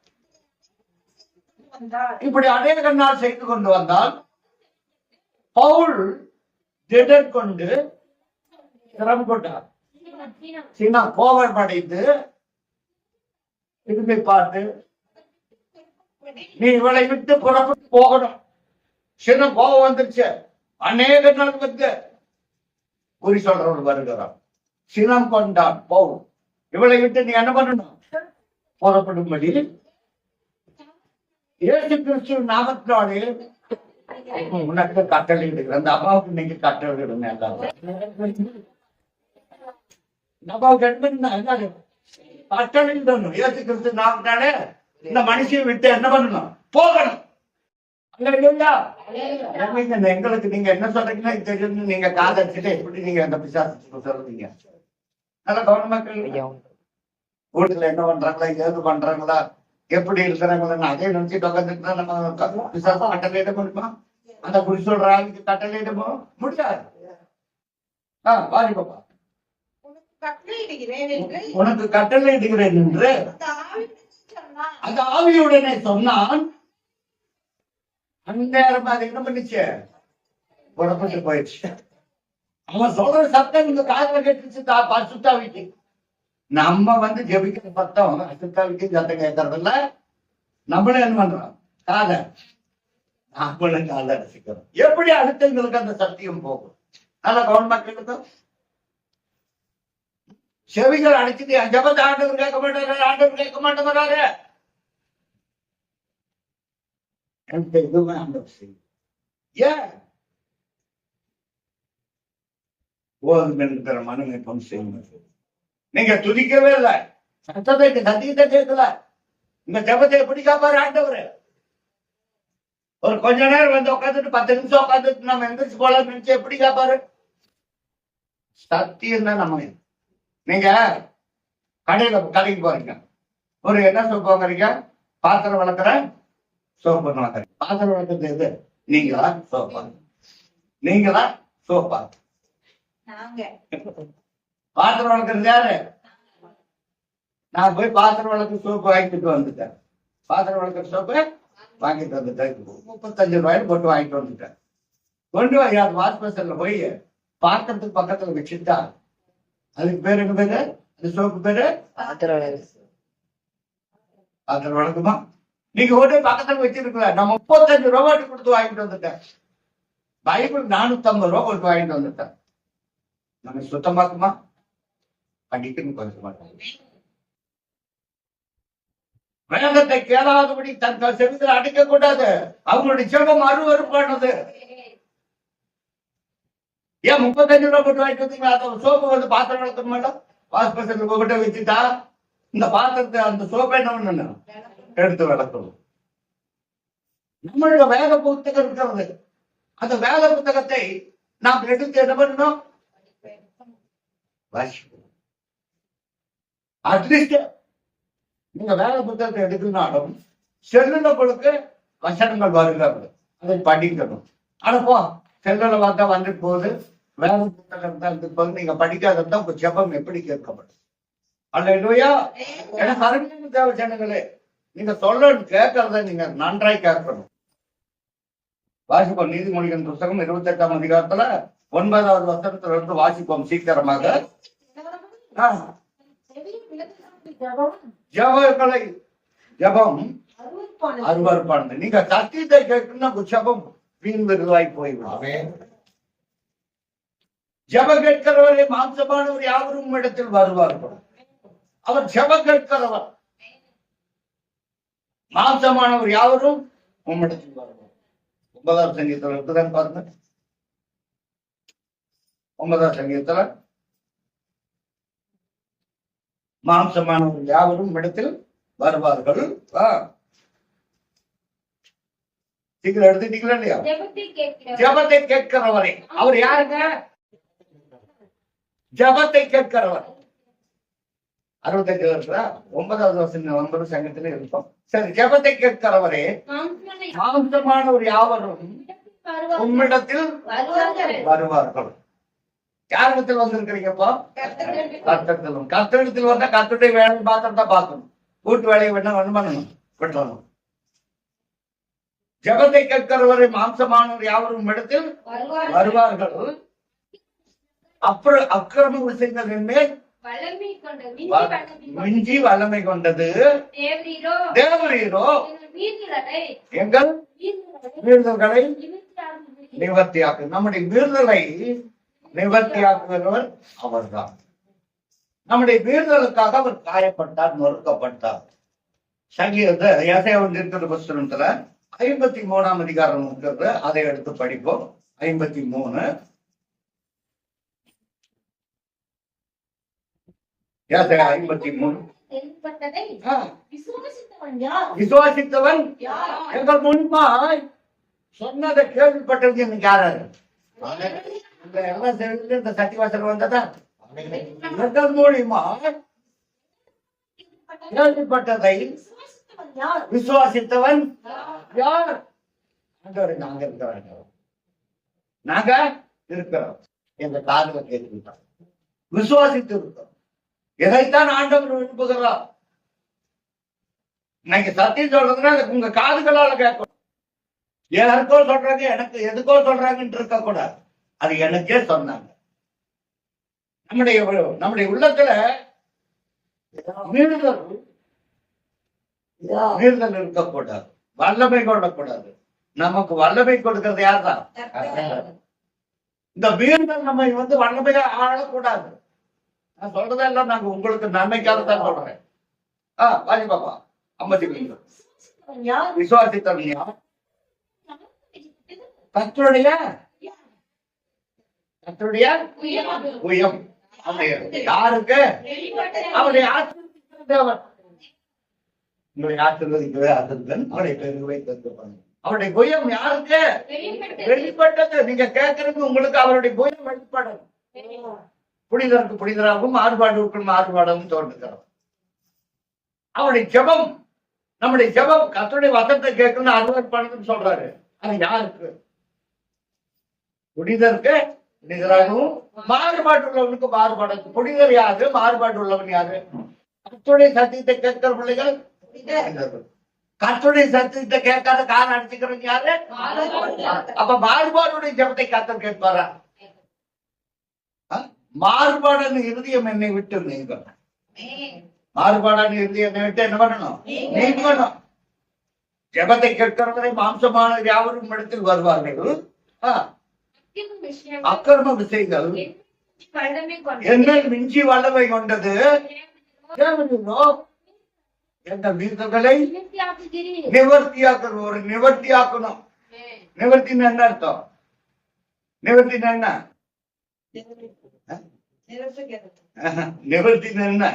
இப்படி அநேக நாள் செய்து கொண்டு வந்தால் பவுல் திடர் கொண்டு சிரம் கொண்டார். சீனா கோபம் அடைந்து திரும்பி பார்த்து, நீ இவளை விட்டு புறப்பட்டு போகணும். சின்ன கோபம் வந்துருச்சு. அநேக நாள் வந்து குறி சொல்றவர்கள் வருகிறான். சினம் கொண்டான் பவுல். இவளை விட்டு நீ என்ன பண்ணணும்? புறப்படும்படி இயேசு கிறிஸ்து நாமத்தினாலே உனக்கு கட்டளையிடுகிற அந்த அம்மாவுக்கு நீங்க கட்டளையிடுங்க. கட்டளையிடணும். இயேசு கிறிஸ்து நாமத்தினாலே இந்த மனுஷியை விட்டு என்ன பண்ணணும்? போகணும். எங்களுக்கு நீங்க என்ன சொல்றீங்கன்னா தெரியும். நீங்க காதடிச்சுட்டு எப்படி நீங்க அந்த பிசாசு சொல்றீங்க? நல்லா கவனமா கேளுங்க. வீட்டுல என்ன பண்றாங்களா, ஏது பண்றாங்களா, எப்படி இருக்கிறாங்களா அதே நினைச்சிட்டு உட்காந்துட்டு நம்ம பிசாசு கட்டளையிட முடியுமா? அந்த குறி சொல்ற ஆளுக்கு கட்டளையிடமோ முடியாது. வாரி பாப்பா. உனக்கு கட்டளையிடுகிறேன் என்று அந்த ஆவியுடனே சொன்னான். அந்நேரம் அது என்ன பண்ணிச்சு? புறப்பட்டு போயிடுச்சு. அவன் சொல்ற சத்தம் இந்த காதுல கேட்டுச்சு. சுத்தாவிக்கு நம்ம வந்து ஜெபிக்கிற சத்தம் சுத்தாவிக்கு சத்தம் கேட்கறதில்ல. நம்மளும் என்ன பண்றோம்? நம்மளும் காதை ரசிக்கிறோம். எப்படி அடுத்தவங்களுக்கு அந்த சத்தியம் போகும்? நல்லா கவனமா கேட்கும். செவிகள் அடிச்சுட்டு ஜபத்தை ஆண்டவர் கேட்க மாட்டாரு, ஆண்டவர் கேட்க மாட்டேங்கிறாரு. எதுவுமே ஆண்டவர் செய்யும். ஏன்? ஓதும் என்கிற மனநிலைப்பம் செய்யும். நீங்க துதிக்கவே இல்லை, சத்தியத்தை கேட்கல. இந்த ஜெபத்தை எப்படி காப்பாரு ஆண்டவர்? ஒரு கொஞ்ச நேரம் வந்து உட்காந்துட்டு 10 நிமிஷம் உட்காந்துட்டு நம்ம எந்திரிச்சு போலாம் நினைச்சு எப்படி காப்பாரு? சத்தியம் தான் நம்ம. நீங்க கடைக்கு போறீங்க, ஒரு என்ன சோப்பு வாங்குறீங்க? பாத்திரம் வளர்க்குற சோப்பு வளர்க்குறீங்க. பாத்திரம் வளர்க்குறது எது? நீங்களா சோப்பா? நீங்களா சோப்பா? நாங்க பாத்திரம் வளர்க்குறது யாரு? நான் போய் பாத்திரம் வளர்க்குற சோப்பு வாங்கிட்டு வந்துட்டேன். பாத்திரம் வளர்க்குற சோப்பு வாங்கிட்டு வந்துட்டேன். 35 ரூபாய்க்கு போட்டு வாங்கிட்டு வந்துட்டேன். கொண்டு போய் அது வாஷ் பேஷன்ல போய் பாத்திரத்துக்கு பக்கத்துல வச்சுட்டா அதுக்கு பேரு என்ன பேரு? அந்த சோப்பு பேரு பாத்திரம் வளர்க்குமா? நீங்க ஓட்டு பக்கத்துல வச்சிருக்கல. நான் 35 ரூபாய்க்கு கொடுத்து வாங்கிட்டு வந்துட்டேன். பைபிள் 450 ரூபாய் கொடுத்து வாங்கிட்டு வந்துட்டேன். நம்ம சுத்தமாக்குமா? படிக்கணும் கொஞ்சம் மாட்டோம். வேதத்தை கேளாதபடி தன் செவித்தில் அடிக்க கூடாது. அவங்களுடைய ஜெபம் அருவருப்பானது. ஏன் 35 ரூபாய் போட்டு வாங்கிட்டு வந்தீங்களா? அந்த சோப்பு வந்து பாத்திரம் வளர்க்க மாட்டோம். வாஷ் பேஷன்ல போட்டு வச்சுட்டா இந்த பாத்திரத்தை அந்த சோப்பை என்ன பண்ணணும்? எடுத்து வளர்க்கணும். நம்மளோட வேத புத்தகம் இருக்கிறது. அந்த வேத புத்தகத்தை நாம் எடுத்து என்ன பண்ணணும்? வாசிக்கணும். அட்லீஸ்ட் நீங்க வேத புத்தகத்தை எடுக்கணும்னாலும் செல்லுல உங்களுக்கு வசனங்கள் வருகிறது, அதை படிக்கணும். ஆனா போ செல்லுல பார்த்தா வந்துட்டு போகுது, வேத புத்தகம் தான் இருக்கு போது. நீங்க படிக்காதான் உங்க ஜெபம் எப்படி கேட்கப்படும்? அல்லேலூயா. எனக்கு அருமையான தேவ ஜனங்களே, நீங்க சொல்லணும், கேட்கறத நீங்க நன்றாய் கேட்கணும். வாசிப்போம். நீதிமொழிகளின் புத்தகம் 28ஆம் அதிகாரத்துல 9வது வசனத்துல இருந்து வாசிப்போம் சீக்கிரமாக. ஜெபம் அருவருப்பானது. நீங்க சத்தியத்தை கேட்கணும்னா ஜெபம் வீண் விருதாய் போய்விடும். ஜெபம் கேட்கிறவரை மாம்சமானவர் யாவரும் இடத்தில் வருவார்கள். அவர் ஜெபம் கேட்கிறவர். மாம்சமானவர் யாவரும் உம்மிடத்தில் வருவார். 9ஆம் சங்கீதத்துல இருக்குதான் பாருங்க. 9ஆம் சங்கீதத்துல மாம்சமானவர் யாவரும் இடத்தில் வருவார்கள். சீக்கிரம் எடுத்துட்டீங்களா இல்லையா? ஜெபத்தை கேட்கிறவரை. அவர் யாருங்க? ஜெபத்தை கேட்கிறவர். 65 இருக்கிறா 9வது வசனம் 9 சங்கத்துல இருக்கும். சரி, ஜெபத்தை கேட்கிறவரே மாம்சமானவர் யாவரும் உம்மிடத்தில் வருவார்கள். யாரிடத்தில் வந்திருக்கிறீங்கப்பா? கர்த்தரிடத்தில். கர்த்தரிடத்தில் வந்தா கர்த்தருடைய வேலை பார்த்துட்டு தான் பார்க்கணும். கூட்டு வேலையை வேணா பண்ணணும், விட்டுறணும். ஜெபத்தை கேட்கிறவரை மாம்சமானவர் யாவரும் இடத்தில் வருவார்கள். அப்புறம் அக்கிரம விஷயங்களின் மேல் மிஞ்சி வல்லமை கொண்டது தேவரீரோ எங்கள் மீறுதல்களை நிவர்த்தியாக்கு. நம்முடைய மீறுதலை நிவர்த்தியாக்குகிறவர் அவர்தான். நம்முடைய மீறுதலுக்காக அவர் காயப்பட்டார், நொறுக்கப்பட்டார். சங்கீத ஏசாயா 53ஆம் அதிகாரம் இருக்கிறது. அதை எடுத்து படிப்போம். 53 ஏசாயா 53. விசுவாசித்தவன் எங்கள் முன்பாய் சொன்னதை கேள்விப்பட்டது. இன்னைக்கு யாராரு இந்த சத்தியவாசல் வந்ததா? எங்கள் மூலியமா கேள்விப்பட்டதை விசுவாசித்தவன் யார்? நாங்க இருக்கிறோம். நாங்க இருக்கிறோம். எங்க காதுல கேட்டுக்கிட்டோம், விசுவாசித்து இருக்கோம். எதைத்தான் ஆண்டவர் விரும்புகிறார்? இன்னைக்கு சத்தியம் சொல்றதுன்னா உங்க காதுகளால கேட்கணும். யாருக்கோ சொல்றாங்க, எனக்கு எதுக்கோ சொல்றாங்கன்னு இருக்க கூடாது. அது எனக்கே சொன்னாங்க. நம்முடைய உள்ளத்துல மீறுதல் இருக்கக்கூடாது, வல்லமை கொள்ளக்கூடாது. நமக்கு வல்லமை கொடுக்கிறது யார்தான்? இந்த மீறுதல் நம்ம வல்லமையா ஆளக்கூடாது. நான் சொல்றதெல்லாம் நாங்க உங்களுக்கு நன்மைக்காக தான் சொல்றேன். வாஜி பாப்பா 50 விசுவாசித்தவன் யார்? கர்த்தருடைய உயம். யாருக்கு? அவருடைய உங்களை ஆசிர்வதிக்கவே ஆசிர்வதன் அவரை பெருகவே தருவாங்க. அவருடைய குயம் யாருக்கு வெளிப்பட்டது? நீங்க கேட்கறது உங்களுக்கு அவருடைய குயம் வெளிப்படும். புனிதருக்கு புனிதராகவும் மாறுபாடுக்கு மாறுபாடாகவும் தோன்றுகிறோம். அவருடைய ஜெபம், நம்முடைய ஜெபம் கர்த்தருடைய வசனத்தை கேட்கணும்னு அருவருப்பானதுன்னு சொல்றாரு. அது யாருக்கு? புனிதருக்கு புனிதராகவும் மாறுபாடு உள்ளவனுக்கு மாறுபாடு. புனிதர் யாரு? மாறுபாடு உள்ளவன் யாரு? கர்த்தருடைய சத்தியத்தை கேட்கிற பிள்ளைகள் புனிதர்கள். கர்த்தருடைய சத்தியத்தை கேட்காத காலம் அடிச்சுக்கிறவங்க யாரு? அப்ப மாறுபாடுடைய ஜெபத்தை கர்த்தர் கேட்பாரா? மாறுபாடான இருதயம் என்னை விட்டு நீங்க. மாறுபாடான இருதயம் என்னை விட்டு என்ன பண்ணணும்? நீங்கணும். ஜெபத்தை கேட்கிறவரை மாம்சமான யாவரும் இடத்தில் வருவார்கள். அக்கிரம விஷயங்கள் என்ன மிஞ்சி வல்லமை கொண்டது. எங்கள் வீரர்களை நிவர்த்தியாக்கணும். ஒரு நிவர்த்தியாக்கணும். நிவர்த்தின்னு என்ன அர்த்தம்? நிவர்த்தின்னு என்ன? நிவர்த்தின்னு என்ன?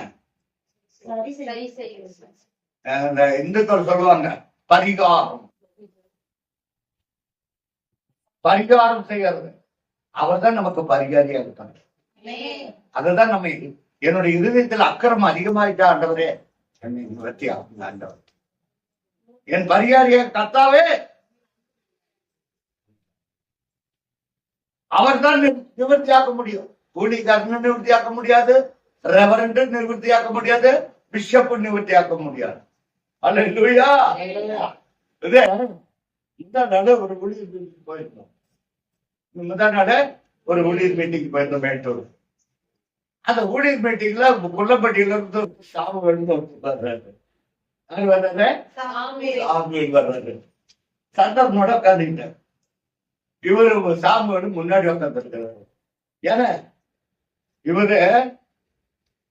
இந்துக்கள் சொல்லுவாங்க பரிகாரம். பரிகாரம் செய்யறது. அவர்தான் நமக்கு பரிகாரியா இருக்காங்க. அதுதான் நம்ம என்னுடைய இருதயத்தில் அக்கிரமம் அதிகமாயிட்டா ஆண்டவரே என்னை நிவர்த்தி ஆகுங்க ஆண்டவர். என் பரிகாரிய கர்த்தாவே அவர் தான் நிவர்த்தியாக்க முடியும். ஊழியக்காரன் நிவர்த்தியாக்க முடியாது. ரெவரண்ட் நிவர்த்தியாக்க முடியாது. பிஷப் நிவர்த்தியாக்க முடியாது. அல்லேலூயா. இந்த நாள் ஒரு ஊழியர் மீட்டிங் போயிருந்தோம். முதல் நாள் ஒரு ஊழியர் மீட்டிங் போயிருந்தோம் மேட்டூர். அந்த ஊழியர் மீட்டிங்ல கொல்லப்பட்டியில இருந்து சாமி வர்றாரு. யாரு வர்றாரு? சாமி வர்றாரு. சந்தர்ப்போட உட்காந்துக்கிட்டார். இவரு சாமியோட முன்னாடி உட்காந்துருக்கிறாரு. ஏன்னா இவரு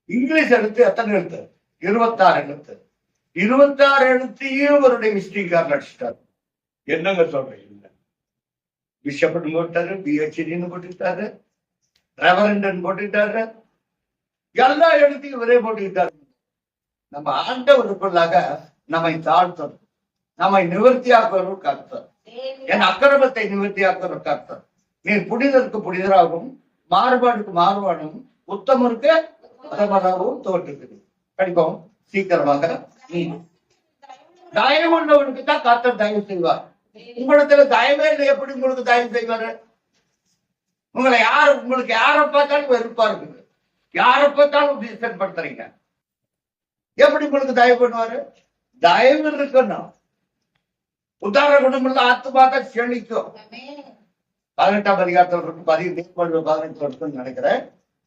இங்கிலீஷ் எழுத்து எத்தனை எழுத்து? 26 எழுத்து. 26 எழுத்தையும் இவருடைய மிஸ்டேக்கார் அடிச்சிட்டாரு. என்னங்க சொல்றீங்க? பிஷப்னு போட்டாரு, பிஹெச்டின்னு போட்டுட்டாரு, ரெவரண்ட் போட்டுட்டாரு, எல்லா எழுத்தையும் இவரே போட்டுக்கிட்டாரு. நம்ம ஆண்டவருக்குள்ளாக நம்மை தாழ்த்தணும். நம்மை நிவர்த்தியாக்குவதற்கு கர்த்தர். என் அக்கிரமத்தை நிவர்த்தியாக்குவதற்கு கர்த்தர். நீ புனிதருக்கு புனிதராகவும் மாறுபாடுக்கு மாறுபாடும் உத்தமருக்கு உத்தமராகவும் தோற்றுகிறது. படிப்போம் சீக்கிரமாக. தயவு உள்ளவனுக்கு தான் கர்த்தர் தயவு செய்வார். உங்களிடத்துல தயவே இல்லை, எப்படி உங்களுக்கு தயவு செய்வாரு? உங்களுக்கு யாரை பார்த்தாலும் வெறுப்பா இருக்குது. யாரை பார்த்தாலும் படுத்துறீங்க. எப்படி உங்களுக்கு தயவு பண்ணுவாரு? தயவு இருக்கணும். உதாரண குணம் உள்ள ஆத்மா தான் செழிக்கும். 18ஆம் அதிகாரத்தில் இருக்கு. 18 இருக்குன்னு நினைக்கிறேன்.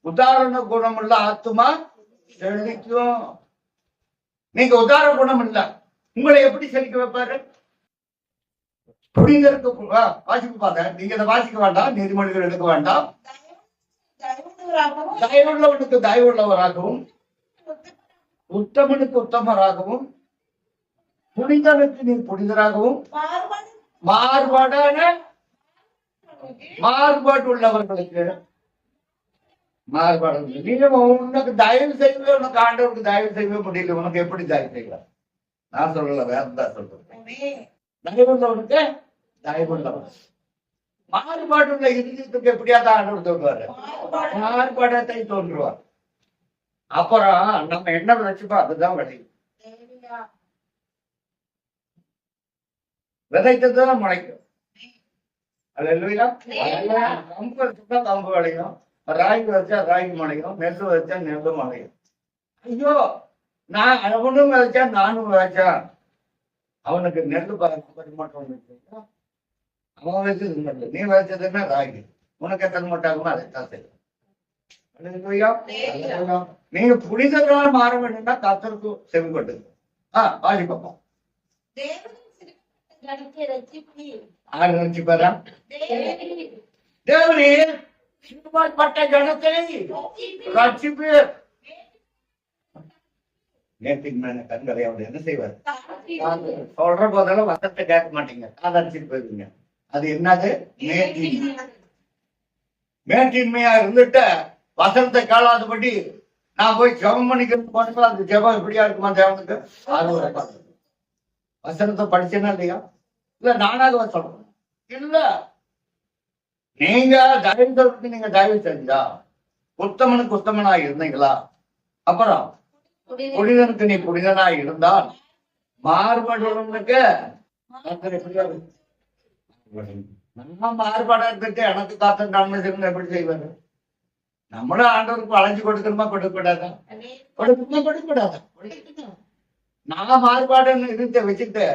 உதாரண குணம் உள்ள ஆத்மா செழிக்கும். நீங்க உதாரண குணம் இல்ல, உங்களை எப்படி செழிக்க வைப்பாரு? புனிதருக்கு வாசிப்பு பாருங்க. நீங்க இதை வாசிக்க வேண்டாம், நீதிமொழிகள் எடுக்க வேண்டாம். தயவுள்ளவனுக்கு தயவுள்ளவராகவும் உத்தமனுக்கு உத்தமராகவும் புனிதனுக்கு நீ புனிதராகவும் மாறுபாடு உள்ளவர்களுக்கு மாறுபாடு. நீங்க உனக்கு தயவு செய்யவே, உனக்கு ஆண்டவருக்கு தயவு செய்யவே முடியல, உனக்கு எப்படி தயவு செய்யலாம்? நான் சொல்லல, வேறதான் சொல்றேன். தயவுள்ளவனுக்கு தயவுள்ளவன். மாறுபாடு உள்ள இருதயத்துக்கு எப்படியாவது ஆண்டவர் தோன்றுவாரு. மாறுபாடத்தை தோன்றுவார். அப்புறம் நம்ம என்ன விளைச்சுப்போம் அதுதான் வழி. விதைத்ததுதான் முளைக்கும். அல்லேலூயா. கம்பு வச்சுட்டா கம்பு விளையும், ராகி வச்சா ராகி முளையும், நெல் வச்சா நெல்லு முளையும். ஐயோ, நான் அவனும் விளைச்சா நானும் விளைச்சா அவனுக்கு நெல்லு பரிமாற்றம். அவன் வச்சது நெல், நீ விளைச்சதுன்னா ராகி. உனக்கு எத்தனை மாட்டாகுமோ அதைத்தான் செய்யும். நீங்க புனிதர்களால் மாற வேண்டும்னா கர்த்தருக்கு செவி கொண்டு வாசி பார்ப்போம். தேவனே சிறுபாற்பட்ட ஜனத்தை ரட்சிப்பு. நேற்றுக்கு மேல கண்களை அவர் என்ன செய்வார்? சொல்ற போதெல்லாம் வசத்தை கேட்க மாட்டீங்க, காதடிச்சிட்டு போயிருவீங்க. அது என்னது? மேட்டின்மையா இருந்துட்டு வசனத்தை கேளாதபடி நான் போய் ஜெபம் பண்ணிக்கிறது போனீங்களா? அந்த ஜெபம் எப்படியா இருக்குமா தேவனுக்கு? அது ஒரு வசனத்தை படிச்சேனா இல்லையா? இல்ல நானாக சொல்றேன் இல்ல. நீங்க தயவு செஞ்சா உத்தமனுக்கு உத்தமனா இருந்தீங்களா? அப்புறம் புனிதனுக்கு நீ புனிதனா இருந்தால் மாறுபடுவனுக்கு நான் மாறுபாடா இருந்துட்டு எனக்கு காத்த நன்மை செய்யணும் எப்படி செய்வாரு? நம்மளும் ஆண்டவருக்கு அழைஞ்சு கொடுக்கணுமா கொடுக்கூடாதா? கொடுக்கூடாதா? நான் மாறுபாடுன்னு இருந்த வச்சுட்டு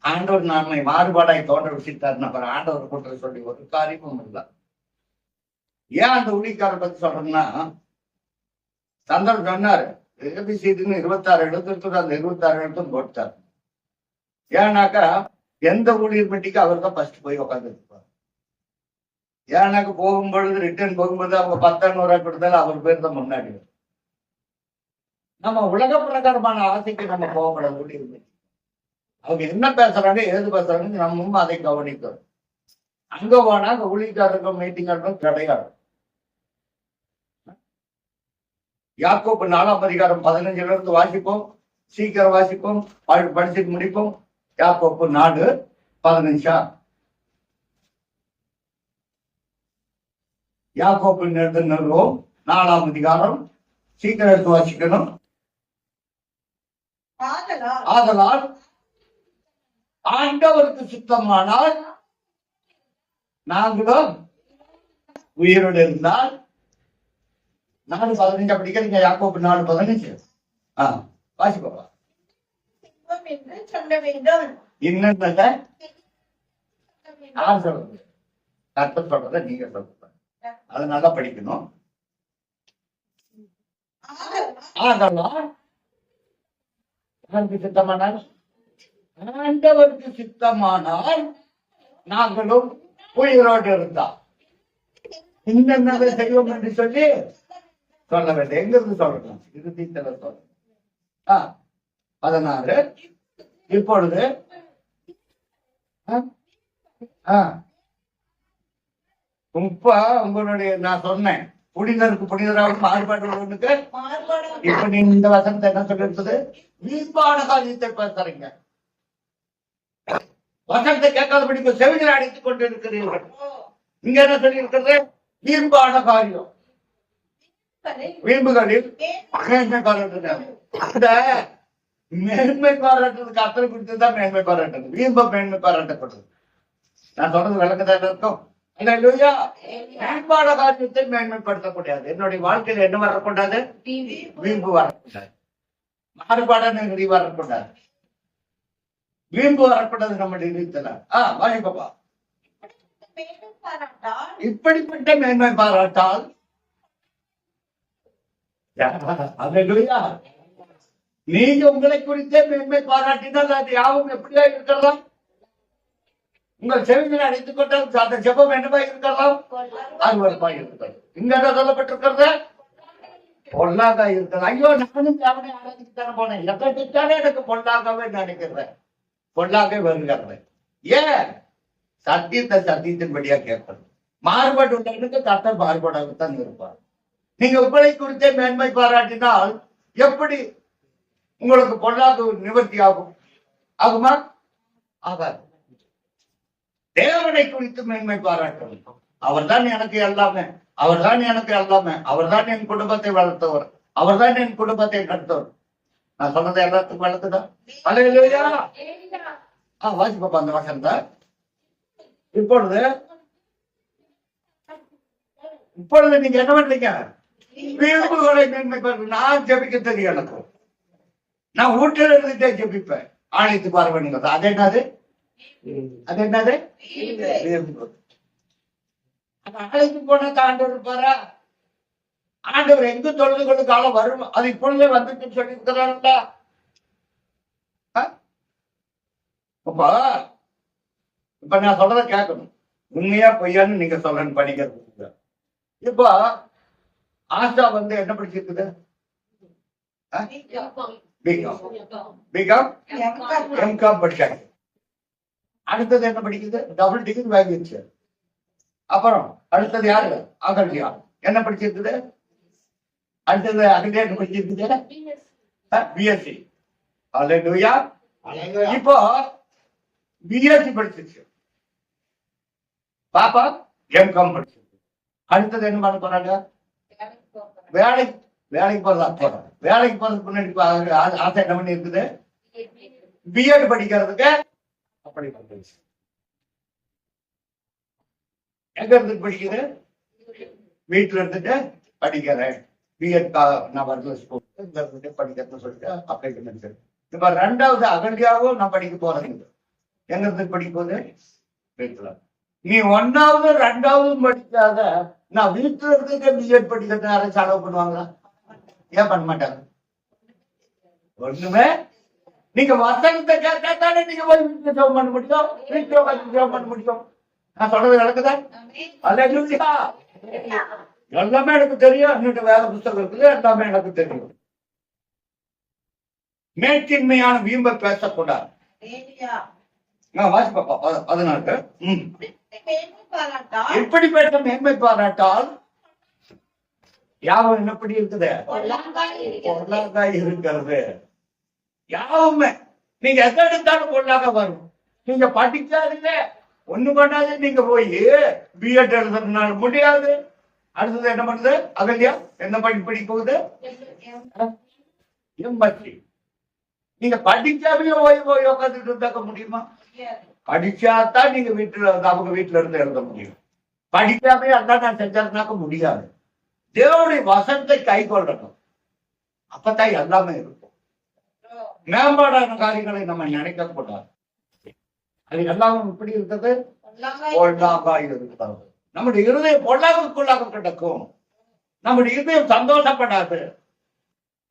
ஆண்டவர் நம்மை மாறுபாடாய் தோன்ற வச்சுட்டாருன்னு அப்புறம் ஆண்டவர் கூட்ட சொல்லி ஒரு காரியமும் இல்லை. ஏன் அந்த ஊழியக்காரரை பத்தி சொல்றேன்னா, சந்தர் சொன்னாரு ஏபிசின்னு 26 எழுத்து அந்த 26 எழுத்தும் போட்டார். ஏன்னாக்கா எந்த ஊழியர் பெட்டிக்கு அவர் தான் ஃபர்ஸ்ட் போய் உட்காந்து இருப்பார். ஏன்னாக்க போகும்பொழுது ரிட்டர்ன் போகும்போது அவங்க 10 ரூபாய் கொடுத்தாலும் அவர் பேர் தான் முன்னாடி. நம்ம உலக பிரகாரமான ஆசைக்கு நம்ம போகக்கூடாது. ஊழியர் பெட்டி அவங்க என்ன பேசுறாங்க ஏது பேசுறாங்க நம்மளும் அதை கவனிக்கிறோம். அங்க போனா அங்க ஊழியக்காரருக்கும் மீட்டிங் கிடையாது. யாக்கோப்பு 4ஆம் அதிகாரம் 15 இருந்து வாசிப்போம். சீக்கிரம் வாசிப்போம், படிச்சுட்டு முடிப்போம். யாக்கோப்பு 4:15. யாக்கோப்பு நிறுவோம் 4ஆம் அதிகாரம் சீக்கிரம் எடுத்து வாசிக்கணும். ஆதலால் ஆண்டவருக்கு சுத்தமானால் நாங்களும் உயிரோடு இருந்தால் 4:15 படிக்கிறீங்க. யாக்கோப்பு 4:15 வாசிப்பா. என்னன்றத யார் சொல்றது? கர்த்தர் சொல்றத நீங்க சொல்றது. அது நல்லா படிக்கணும். ஆதலால் சித்தமானால் ஆண்டவருக்கு சித்தமானால் நாங்களும் உயிரோடு இருந்தால் இன்னென்ன செய்வோம் என்று சொல்லி சொல்ல வேண்டும். எங்க இருந்து சொல்லணும்? இறுதியில சொல்லணும். 16 இப்பொழுது உங்களுடைய நான் சொன்னேன் புனிதருக்கு புனிதராக மாறுபாடு. இப்ப நீங்க இந்த வசனத்தை என்ன சொல்லிருக்குது? வீண்பான காரியத்தை பேசுறீங்க. வசனத்தை கேட்காதபடி செவிகளை அடித்துக் கொண்டு இருக்கிறீர்கள். இங்க என்ன சொல்லி இருக்கிறது? வீண்பான காரியம். வீம்புகளில் மேன்மை பாராட்டுறது. மேன்மை பாராட்டுறதுக்கு அத்தனை கொடுத்துதான் மேன்மை பாராட்டுறது. வீம்ப மேன்மை பாராட்டப்படுறது. நான் சொல்றது விளக்கத்தான் இருக்கும். மேம்பாட காரியத்தை மேன்மைப்படுத்தக்கூடாது. என்னுடைய வாழ்க்கையில என்ன வரக்கூடாது? வீம்பு வரக்கூடாது. மாறுபாடான நெறி வரக்கூடாது. வீம்பு வரக்கூடாது. நம்முடைய நீத்தல வாசிப்பா. இப்படிப்பட்ட மேன்மை பாராட்டால் நீங்க உங்களை குறித்தே மேன்மை பாராட்டினால் அது யாவும் எப்படியா இருக்கலாம்? உங்கள் செவிகளை அடைத்துக் கொண்டால் அந்த ஜெபம் என்னவா இருக்கலாம்? அருவருப்பா இருக்கலாம். இங்க என்ன சொல்லப்பட்டிருக்கிறது? பொல்லாக இருக்கலாம். ஐயோ நானும் அவனை ஆராதிக்கத்தானே போனேன். எதானே எனக்கு பொல்லாகவே நினைக்கிறேன். பொல்லாக வருகிறேன். ஏன்? சத்தியத்தின்படியா கேட்கணும். மாறுபாடு உள்ளவனுக்கு கர்த்தர் மாறுபாடாகத்தான் இருப்பார். நீங்க உங்களை குறித்தே மேன்மை பாராட்டினால் எப்படி உங்களுக்கு பொல்லாத நிவர்த்தி ஆகும்? ஆகுமா? ஆகாது. தேவனை குறித்து மேன்மை பாராட்டணும். அவர்தான் எனக்கு எல்லாமே. அவர்தான் எனக்கு எல்லாமே. அவர்தான் என் குடும்பத்தை வளர்த்தவர். அவர்தான் என் குடும்பத்தை நடத்தவர். நான் சொன்னது எல்லாத்துக்கும் வளர்த்துதான். வாசிப்பா அந்த வசனத்தை. இப்பொழுது நீங்க என்ன பண்றீங்க? வீடுகளை மேன்மை பாருங்க. நான் ஜெபிக்க தெரியும் எனக்கு. நான் வீட்டில் இருந்துட்டே ஜெபிப்பேன். ஆணைத்து பார்வை. அது என்னது? அது என்னது? ஆணைத்து போன ஆண்டவர் இருப்பாரா? ஆண்டவர் எங்க தொழுது கொண்டு காலம் வரும். அது இப்பொழுதே வந்துட்டு சொல்லி இருக்கிறாருல்ல. இப்ப நான் சொல்றத கேட்கணும். உண்மையா பொய்யான்னு நீங்க சொல்லணும் படிக்கிறது. இப்ப ஆஷா என்ன படிச்சிருக்குது? எம்காம் படிச்சாங்க. அடுத்தது என்ன படிக்குது? டபுள் டிகிரி வாங்கிடுச்சு. அப்புறம் அடுத்தது யாரு? அகல்யா என்ன படிச்சிருக்குது? அடுத்தது அகல்யா என்ன படிச்சிருக்குது? பிஎஸ்சி. இப்போ பிஎஸ்சி படிச்சிருச்சு, பாப்பா எம்காம் படிச்சிருக்கு. அடுத்தது என்ன பண்ண போறாங்க? வேலைக்கு வேலைக்கு போறதா போறாங்க. வேலைக்கு போறதுக்கு முன்னாடி ஆசை என்ன பண்ணி இருக்குது? பிஎட் படிக்கிறதுக்கு அப்படி பண்ணுச்சு. எங்க இருந்து படிக்குது? வீட்டுல இருந்துட்டு படிக்கிறேன், பிஎட் நான் வரல ஸ்கூல் இங்க இருந்துட்டு படிக்கிறேன்னு சொல்லிட்டு அப்ளை பண்ணிருக்கு. இப்ப ரெண்டாவது அகல்யாவும் நான் படிக்க போறேன். எங்க இருந்து படிக்க போகுது? வீட்டுல. நீ ஒன்னாவது ரெண்டாவது படிக்காத, நான் வீட்டுல இருந்துட்டு பிஎட் படிக்கிறது யாரும் செலவு பண்ணுவாங்களா? ஏன் பண்ண மாட்டாங்க? ஒண்ணுமே. நீங்க வசனத்தை கேட்டாலே நீங்க போய் வீட்டுல ஜெபம் பண்ண முடியும், வீட்டுல உட்காந்து ஜெபம் பண்ண முடியும். நான் சொல்றது நடக்குதா? அல்லேலூயா. எல்லாமே எனக்கு தெரியும். இன்னும் வேலை புத்தகம் இருக்குது, எல்லாமே எனக்கு தெரியும். மேற்கின்மையான வீம்பை பேசக்கூடாது. நான் வாசிப்பா 14. இப்படிப்பட்ட மேன்மை பாராட்டால் யாவும் எப்படி இருக்குது? பொருளாதார இருக்கிறது. யாவுமே நீங்க எதை எடுத்தாலும் பொருளாக வரும். நீங்க படிக்காதீங்க, ஒண்ணு பண்ணாது, நீங்க போய் பிஎட் எழுதுறதுனால முடியாது. அடுத்தது என்ன பண்ணுது? அகல்யா என்ன படிக்க போகுது? எம்எஸ்சி. நீங்க படிக்காமையே போய் உட்காந்துட்டு இருந்தாக்க முடியுமா? படிச்சாதான் நீங்க வீட்டுல அவங்க வீட்டுல இருந்து எழுத முடியும். படிக்காமே அதான் நான் செஞ்சாருனாக்க முடியாது. தேவனுடைய வசனத்தை கை கொள்ளணும், அப்பதான் எல்லாமே இருக்கும். மேம்பாடான காரியங்களை நம்ம நினைக்க கூடாது. அது எல்லாம் இப்படி இருக்கிறது, பொல்லாங்கா இருக்கிறது. நம்முடைய இருதயம் பொல்லாங்குள்ளாக கிடக்கும். நம்முடைய இருதயம் சந்தோஷப்படாது.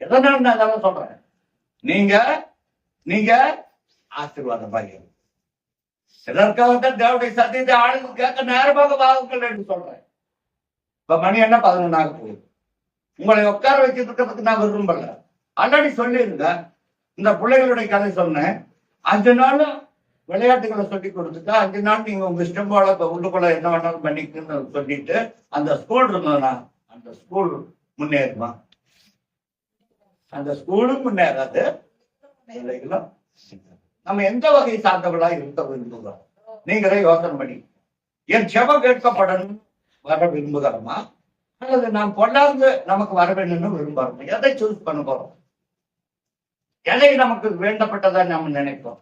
எதனால நான் அதெல்லாம் சொல்றேன்? நீங்க ஆசீர்வாதம் பாருங்க. இதற்காகத்தான் தேவனுடைய சத்தியத்தை ஆளுங்க கேட்க நேரமாக வாங்குங்கள் என்று சொல்றேன். இப்ப மணி என்ன 11 ஆக போகுது. உங்களை உட்கார வச்சிருக்கிறதுக்கு நான் விரும்பல. ஆல்ரெடி சொல்லிருங்க. இந்த பிள்ளைகளுடைய கதை சொன்னேன். 5 நாள் விளையாட்டுகளை சொல்லி கொடுத்துட்டா 5 நாள் நீங்க உங்க இஷ்டம் போல உள்ளுக்குள்ள என்ன வேணாலும் பண்ணிக்கணும்னு சொல்லிட்டு அந்த ஸ்கூல் இருந்ததுன்னா அந்த ஸ்கூல் முன்னேறுமா? அந்த ஸ்கூலும் முன்னேறாது. நம்ம எந்த வகை சார்ந்தவர்களா இருக்க விரும்புகிறோம்? நீங்களே யோசனை பண்ணி, என் செபம் கேட்கப்படணும் வர விரும்புகிறோமா, அல்லது நாம் பொல்லாந்து நமக்கு வர வேணும்னு விரும்புறோம்? எதை சூஸ் பண்ண போறோம்? எதை நமக்கு வேண்டப்பட்டதா நம்ம நினைப்போம்?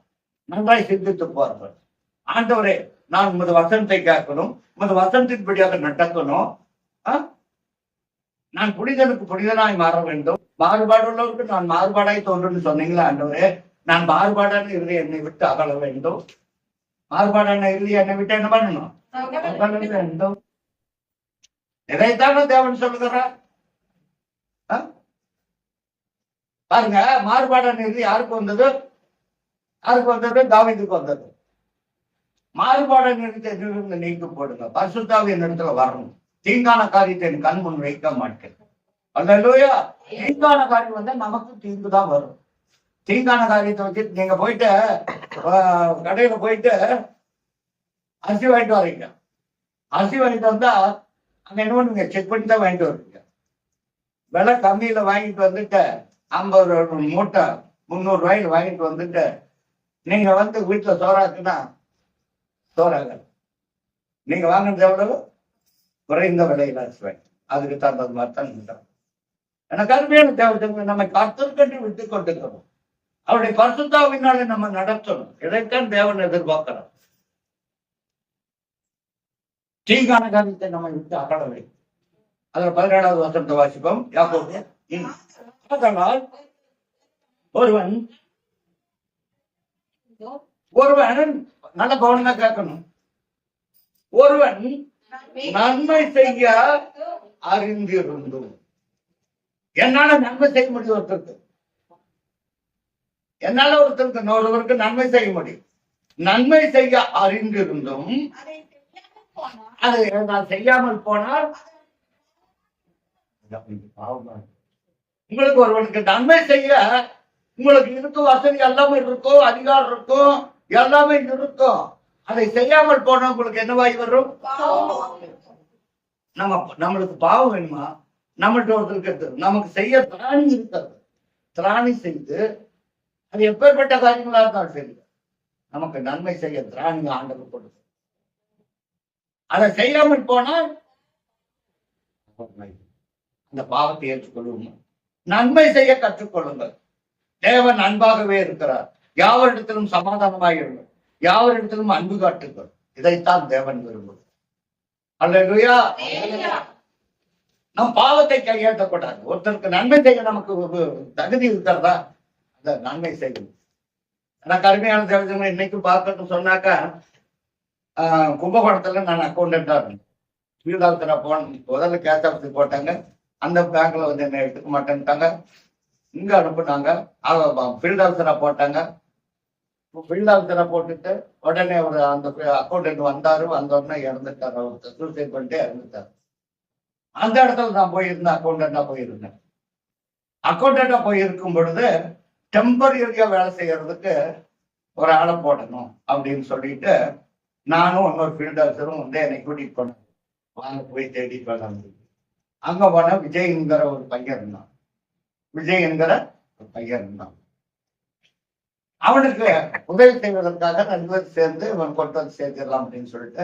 நன்றாய் சிந்தித்து போறோம். ஆண்டவரே, நான் உமது வசனத்தை கேட்கணும், உமது வசனத்தின்படியாக நடக்கணும், நான் புனிதனுக்கு புனிதனாய் மாற வேண்டும், மாறுபாடு உள்ளவருக்கு நான் மாறுபாடாய் தோன்றுன்னு சொன்னீங்களா ஆண்டவரே? நான் மாறுபாடான இறுதி என்னை விட்டு அகல வேண்டும். மாறுபாடான இறுதி என்னை விட்டு என்ன பண்ணணும்? அகல வேண்டும். எதைத்தானே தேவன் சொல்லுகிறார்? பாருங்க, மாறுபாடான இறுதி யாருக்கு வந்தது? யாருக்கு வந்தது? தாவீதுக்கு வந்தது. மாறுபாடான இறுதி நீக்கி போடுங்க. பரிசுத்தாவின் இடத்துல வரணும். தீங்கான காரியத்தை என் கண் முன் வைக்க மாட்டேன். அல்லேலூயா. தீங்கான காரியம் வந்தா நமக்கு தீங்கு தான் வரும். தீங்கான காரியத்தை வச்சு நீங்க போயிட்டு கடையில போயிட்டு அரிசி வாங்கிட்டு வரீங்க. அரிசி வாங்கிட்டு வந்தா அங்க என்ன பண்ணுவீங்க? செக் பண்ணி தான் வாங்கிட்டு வருவீங்க. விலை கம்மியில வாங்கிட்டு வந்துட்டு 50 மூட்டை 300 ரூபாய்க்கு வாங்கிட்டு வந்துட்டு நீங்க வீட்டுல சோறாக்குன்னா சோறாக நீங்க வாங்கினது எவ்வளவு? குறைந்த விலையில அரிசி வாங்கி அதுக்கு தகுந்த மாதிரி தான். எனக்கு அருமையான தேவத்தை நம்ம கர்த்தர்க்கென்று விட்டு கொண்டிருக்கணும். அவருடைய பரிசுத்தாவினாலே நம்ம நடத்தணும். இதைத்தான் தேவன் எதிர்பார்க்கிறோம். தீங்கான காரியத்தை நம்ம விட்டு அகல வேண்டும். அதுல 17வது வசனத்தை வாசிப்போம். யாக்கோபு. அதனால் ஒருவன் நல்ல கவனமா கேட்கணும். ஒருவன் நன்மை செய்ய அறிந்திருந்தும், என்னால நன்மை செய்ய முடியும் ஒருத்தருக்கு, என்னால ஒருவருக்கு நன்மை செய்ய முடியும். நன்மை செய்ய அறிந்திருந்தும் அதை நான் செய்யாமல் போனால் உங்களுக்கு ஒருவனுக்கு நன்மை செய்ய உங்களுக்கு இருக்கும் வசதி எல்லாமே இருக்கும், அதிகாரம் இருக்கும், எல்லாமே இருக்கும். அதை செய்யாமல் போனா உங்களுக்கு என்னவாய் வரும்? நம்மளுக்கு பாவம் வேணுமா? நம்மகிட்ட ஒருத்தருக்கு நமக்கு செய்ய திராணி இருக்கிறது. திராணி செய்து அது எப்பேற்பட்ட காரியங்களா இருந்தாலும் சரி, நமக்கு நன்மை செய்ய திராணி ஆண்டவர் கொடுத்து அதை செய்யாமல் போனால் அந்த பாவத்தை ஏற்றுக்கொள்வோம். நன்மை செய்ய கற்றுக்கொள்ளுங்கள். தேவன் அன்பாகவே இருக்கிறார். யாவரிடத்திலும் சமாதானமாக இருங்கள், யாவரிடத்திலும் அன்பு காட்டுங்கள். இதைத்தான் தேவன் விரும்புகிறார். அல்லேலூயா. நம் பாவத்தை கையேற்றக்கூடாது. ஒருத்தருக்கு நன்மை செய்ய நமக்கு ஒரு தகுதி இருக்கிறதா, அந்த நன்மை செய்யணும். எனக்கு அருமையான தேவஜனங்கள் இன்னைக்கு பார்க்கணும் சொன்னாக்கா, கும்பகோணத்துல நான் அக்கௌண்டண்டா இருந்தேன். வீடாத்துல முதல்ல கேஷ் ஆஃபீஸ் போட்டாங்க. அந்த பேங்க்ல வந்து என்ன எடுத்துக்க மாட்டேன்ட்டாங்க. இங்க அனுப்புனாங்க. ஃபீல்ட் ஆஃபீஸரா போட்டாங்க. ஃபீல்ட் ஆஃபீஸரா போட்டுட்டு உடனே ஒரு அந்த அக்கௌண்டன்ட் வந்தாரு. வந்தோடனே இறந்துட்டாரு. அவர் சூசைட் பண்ணிட்டு இறந்துட்டாரு. அந்த இடத்துல நான் போயிருந்தேன். அக்கௌண்டண்டா போயிருக்கும் பொழுது டெம்பரரியா வேலை செய்யறதுக்கு ஒரு ஆளை போடணும் அப்படின்னு சொல்லிட்டு நானும் இன்னொரு ஃபீல்ட் ஆஃபீஸரும் வந்து என்னை கூட்டிட்டு போனேன். வாங்க போய் தேடி போனாங்க. அங்க போன விஜய்ங்கிற ஒரு பையன் இருந்தான். அவனுக்கு உதவி செய்வதற்காக 2 பேர் சேர்ந்து இவன் கொண்டு வந்து சேர்த்திடலாம் அப்படின்னு சொல்லிட்டு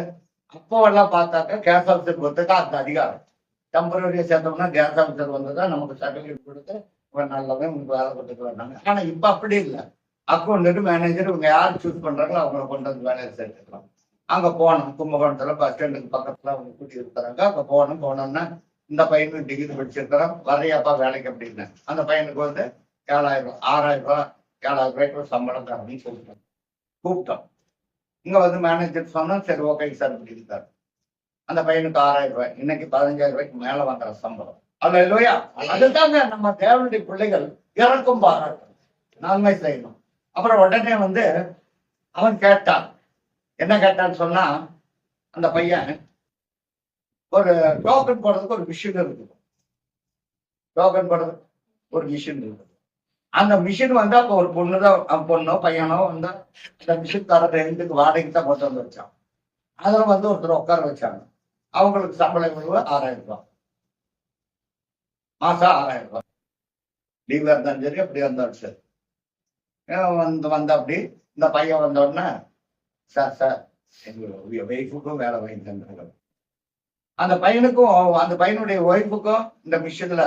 அப்போ எல்லாம் பார்த்தாக்க கேஸ் ஆஃபீஸர் கொடுத்துட்டா அந்த அதிகாரம். டெம்பரரியா சேர்ந்தோம்னா கேஸ் ஆஃபீஸர் வந்துதான் நமக்கு சர்டிபிகேட் கொடுத்து இவன் நல்லவன் உங்களுக்கு வேலை கொடுத்துட்டு வந்தாங்க. ஆனா இப்ப அப்படி இல்லை. அக்கௌண்ட் மேனேஜர் இவங்க யார் சூஸ் பண்றாங்களோ அவங்களை கொண்டு வந்து வேலையை சேர்த்துக்கலாம். அங்க போனோம். கும்பகோணத்துல பஸ் ஸ்டாண்டுக்கு பக்கத்துல அவங்க கூட்டி இருக்கிறாங்க. அங்க போனோம்னா இந்த பையனுக்கு டிகிரி படிச்சிருக்கிறோம், வரையாப்பா வேலைக்கு அப்படின்னு. அந்த பையனுக்கு வந்து 7,000 6,000 ரூபாய் 7,000 ரூபாய்க்கு சம்பளம் தரணும்னு சொல்லிட்டாங்க. கூப்பிட்டோம். இங்க வந்து மேனேஜர் சொன்னா சரி ஓகே சார் அப்படின்ட்டாரு. அந்த பையனுக்கு 6,000 ரூபாய், இன்னைக்கு 15,000 ரூபாய்க்கு மேல வாங்குற சம்பளம். அல்லேலூயா. அதுதாங்க நம்ம தேவனுடைய பிள்ளைகள் இறக்கும் பாராட்டும், நன்மை செய்யணும். அப்புறம் உடனே வந்து அவன் கேட்டான். என்ன கேட்டான்னு சொன்னா, அந்த பையன் ஒரு டோக்கன் போடுறதுக்கு ஒரு மிஷின் இருக்குது. அந்த மிஷின் வந்து அப்போ ஒரு பொண்ணோ பையனோ வந்து அந்த மிஷின் தர ரெண்டுக்கு வாடகைக்கு தான் கொண்டு வந்து வச்சான். அதுல வந்து ஒருத்தர் உட்கார வச்சாங்க. அவங்களுக்கு சம்பளம் 6,000 ரூபாய் மாசம். 6,000 ரூபாய் லீவா இருந்தாலும் சரி, அப்படி இருந்தாலும் சரி. வந்த அப்படி இந்த பையன் வந்த உடனே சார் எங்க ஒய்ஃபுக்கும் வேலை வாங்கி தந்தாங்க. அந்த பையனுடைய ஒய்ஃபுக்கும் இந்த மிஷின்ல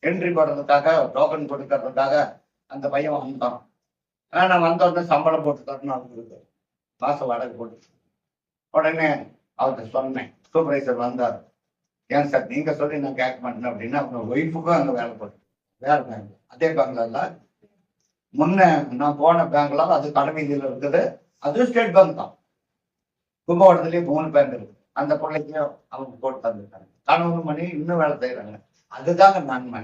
என்ட்ரி போடுறதுக்காக டோக்கன் கொடுக்கறதுக்காக அந்த பையன் வந்தான். நான் வந்த உடனே சம்பளம் போட்டு தரணும் அவங்களுக்கு, மாசம் வாடகை போட்டு. உடனே அவர்கிட்ட சொன்னேன். சூப்பர்வைசர் வந்தார். ஏன் சார் நீங்க சொல்லி நான் கேட்க மாட்டேன் அப்படின்னா, அவங்க ஒய்ஃபுக்கும் அங்க வேலை போட்டு வேற பேங்க், அதே பேங்க்ல முன்ன நான் போன பேங்க்ல அது கடமையில இருக்குது. அது ஸ்டேட் பேங்க் தான். கும்பகோணத்துலயே 3 பேங்க் இருக்கு. அந்த பிள்ளைக்கும் அவங்க போட்டு தந்துருக்காங்க. கணவன் மணி இன்னும் வேலை செய்யறாங்க. அதுதாங்க நன்மை.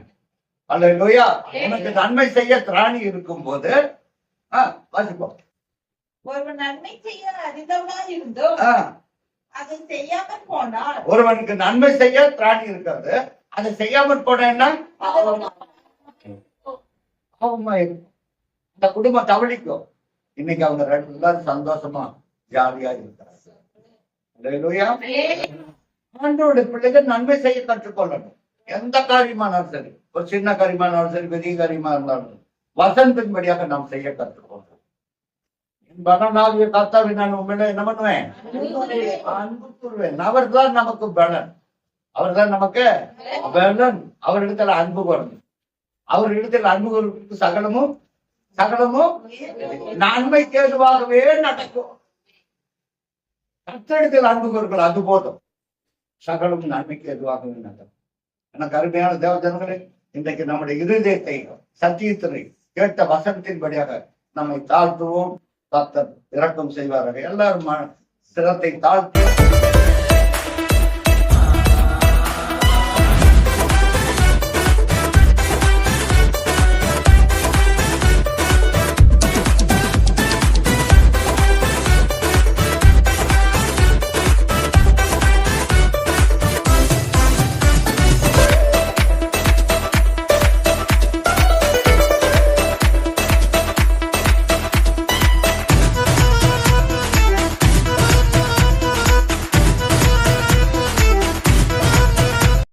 அல்லேலூயா. உனக்கு நன்மை செய்ய திராணி இருக்கும் போது வாசிப்போம். ஒருவன் நன்மை செய்ய அறிந்தவனா இருந்தோம் அதை செய்யாமல் போனால், ஒருவனுக்கு நன்மை செய்ய திராணி இருக்காது, அதை செய்யாமல் போனா அந்த குடும்பம் தவழிக்கும். இன்னைக்கு அவங்க 2 பேரும் சந்தோஷமா ஜாலியா இருக்கிறாங்க. ஆண்டவருடைய பிள்ளைகள் நன்மை செய்ய கற்றுக்கொள்ளணும். எந்த காரியமானாலும் சரி, ஒரு சின்ன காரியமானாலும் சரி, பெரிய காரியமா இருந்தாலும் வசனத்தின்படியாக நாம் செய்ய கற்றுக்கொள்ளணும். பலனாகிய கர்த்தாவை நான் உண்மையில என்ன பண்ணுவேன்? அன்பு கூறுவேன். அவர்தான் நமக்கு பலன். அவர்தான் நமக்கு பலன். அவரிடத்துல அன்பு கூறணும். அவரிடத்தில் அன்பு கூறுவதற்கு சகலமும் நன்மைக்கு ஏதுவாகவே நடக்கும். கர்த்தரிடத்தில் அன்பு கூறுங்கள், அது போதும். சகலம் நன்மைக்கு எதுவாகவே நடக்கும். எனக்கு அருமையான தேவஜனங்களே, இன்றைக்கு நம்முடைய இருதயத்தை சத்தியத்தினை கேட்ட வசனத்தின்படியாக நம்மை தாழ்த்துவோம். கர்த்தர் இரக்கம் செய்வார்கள். எல்லாரும் சிரத்தை தாழ்த்தி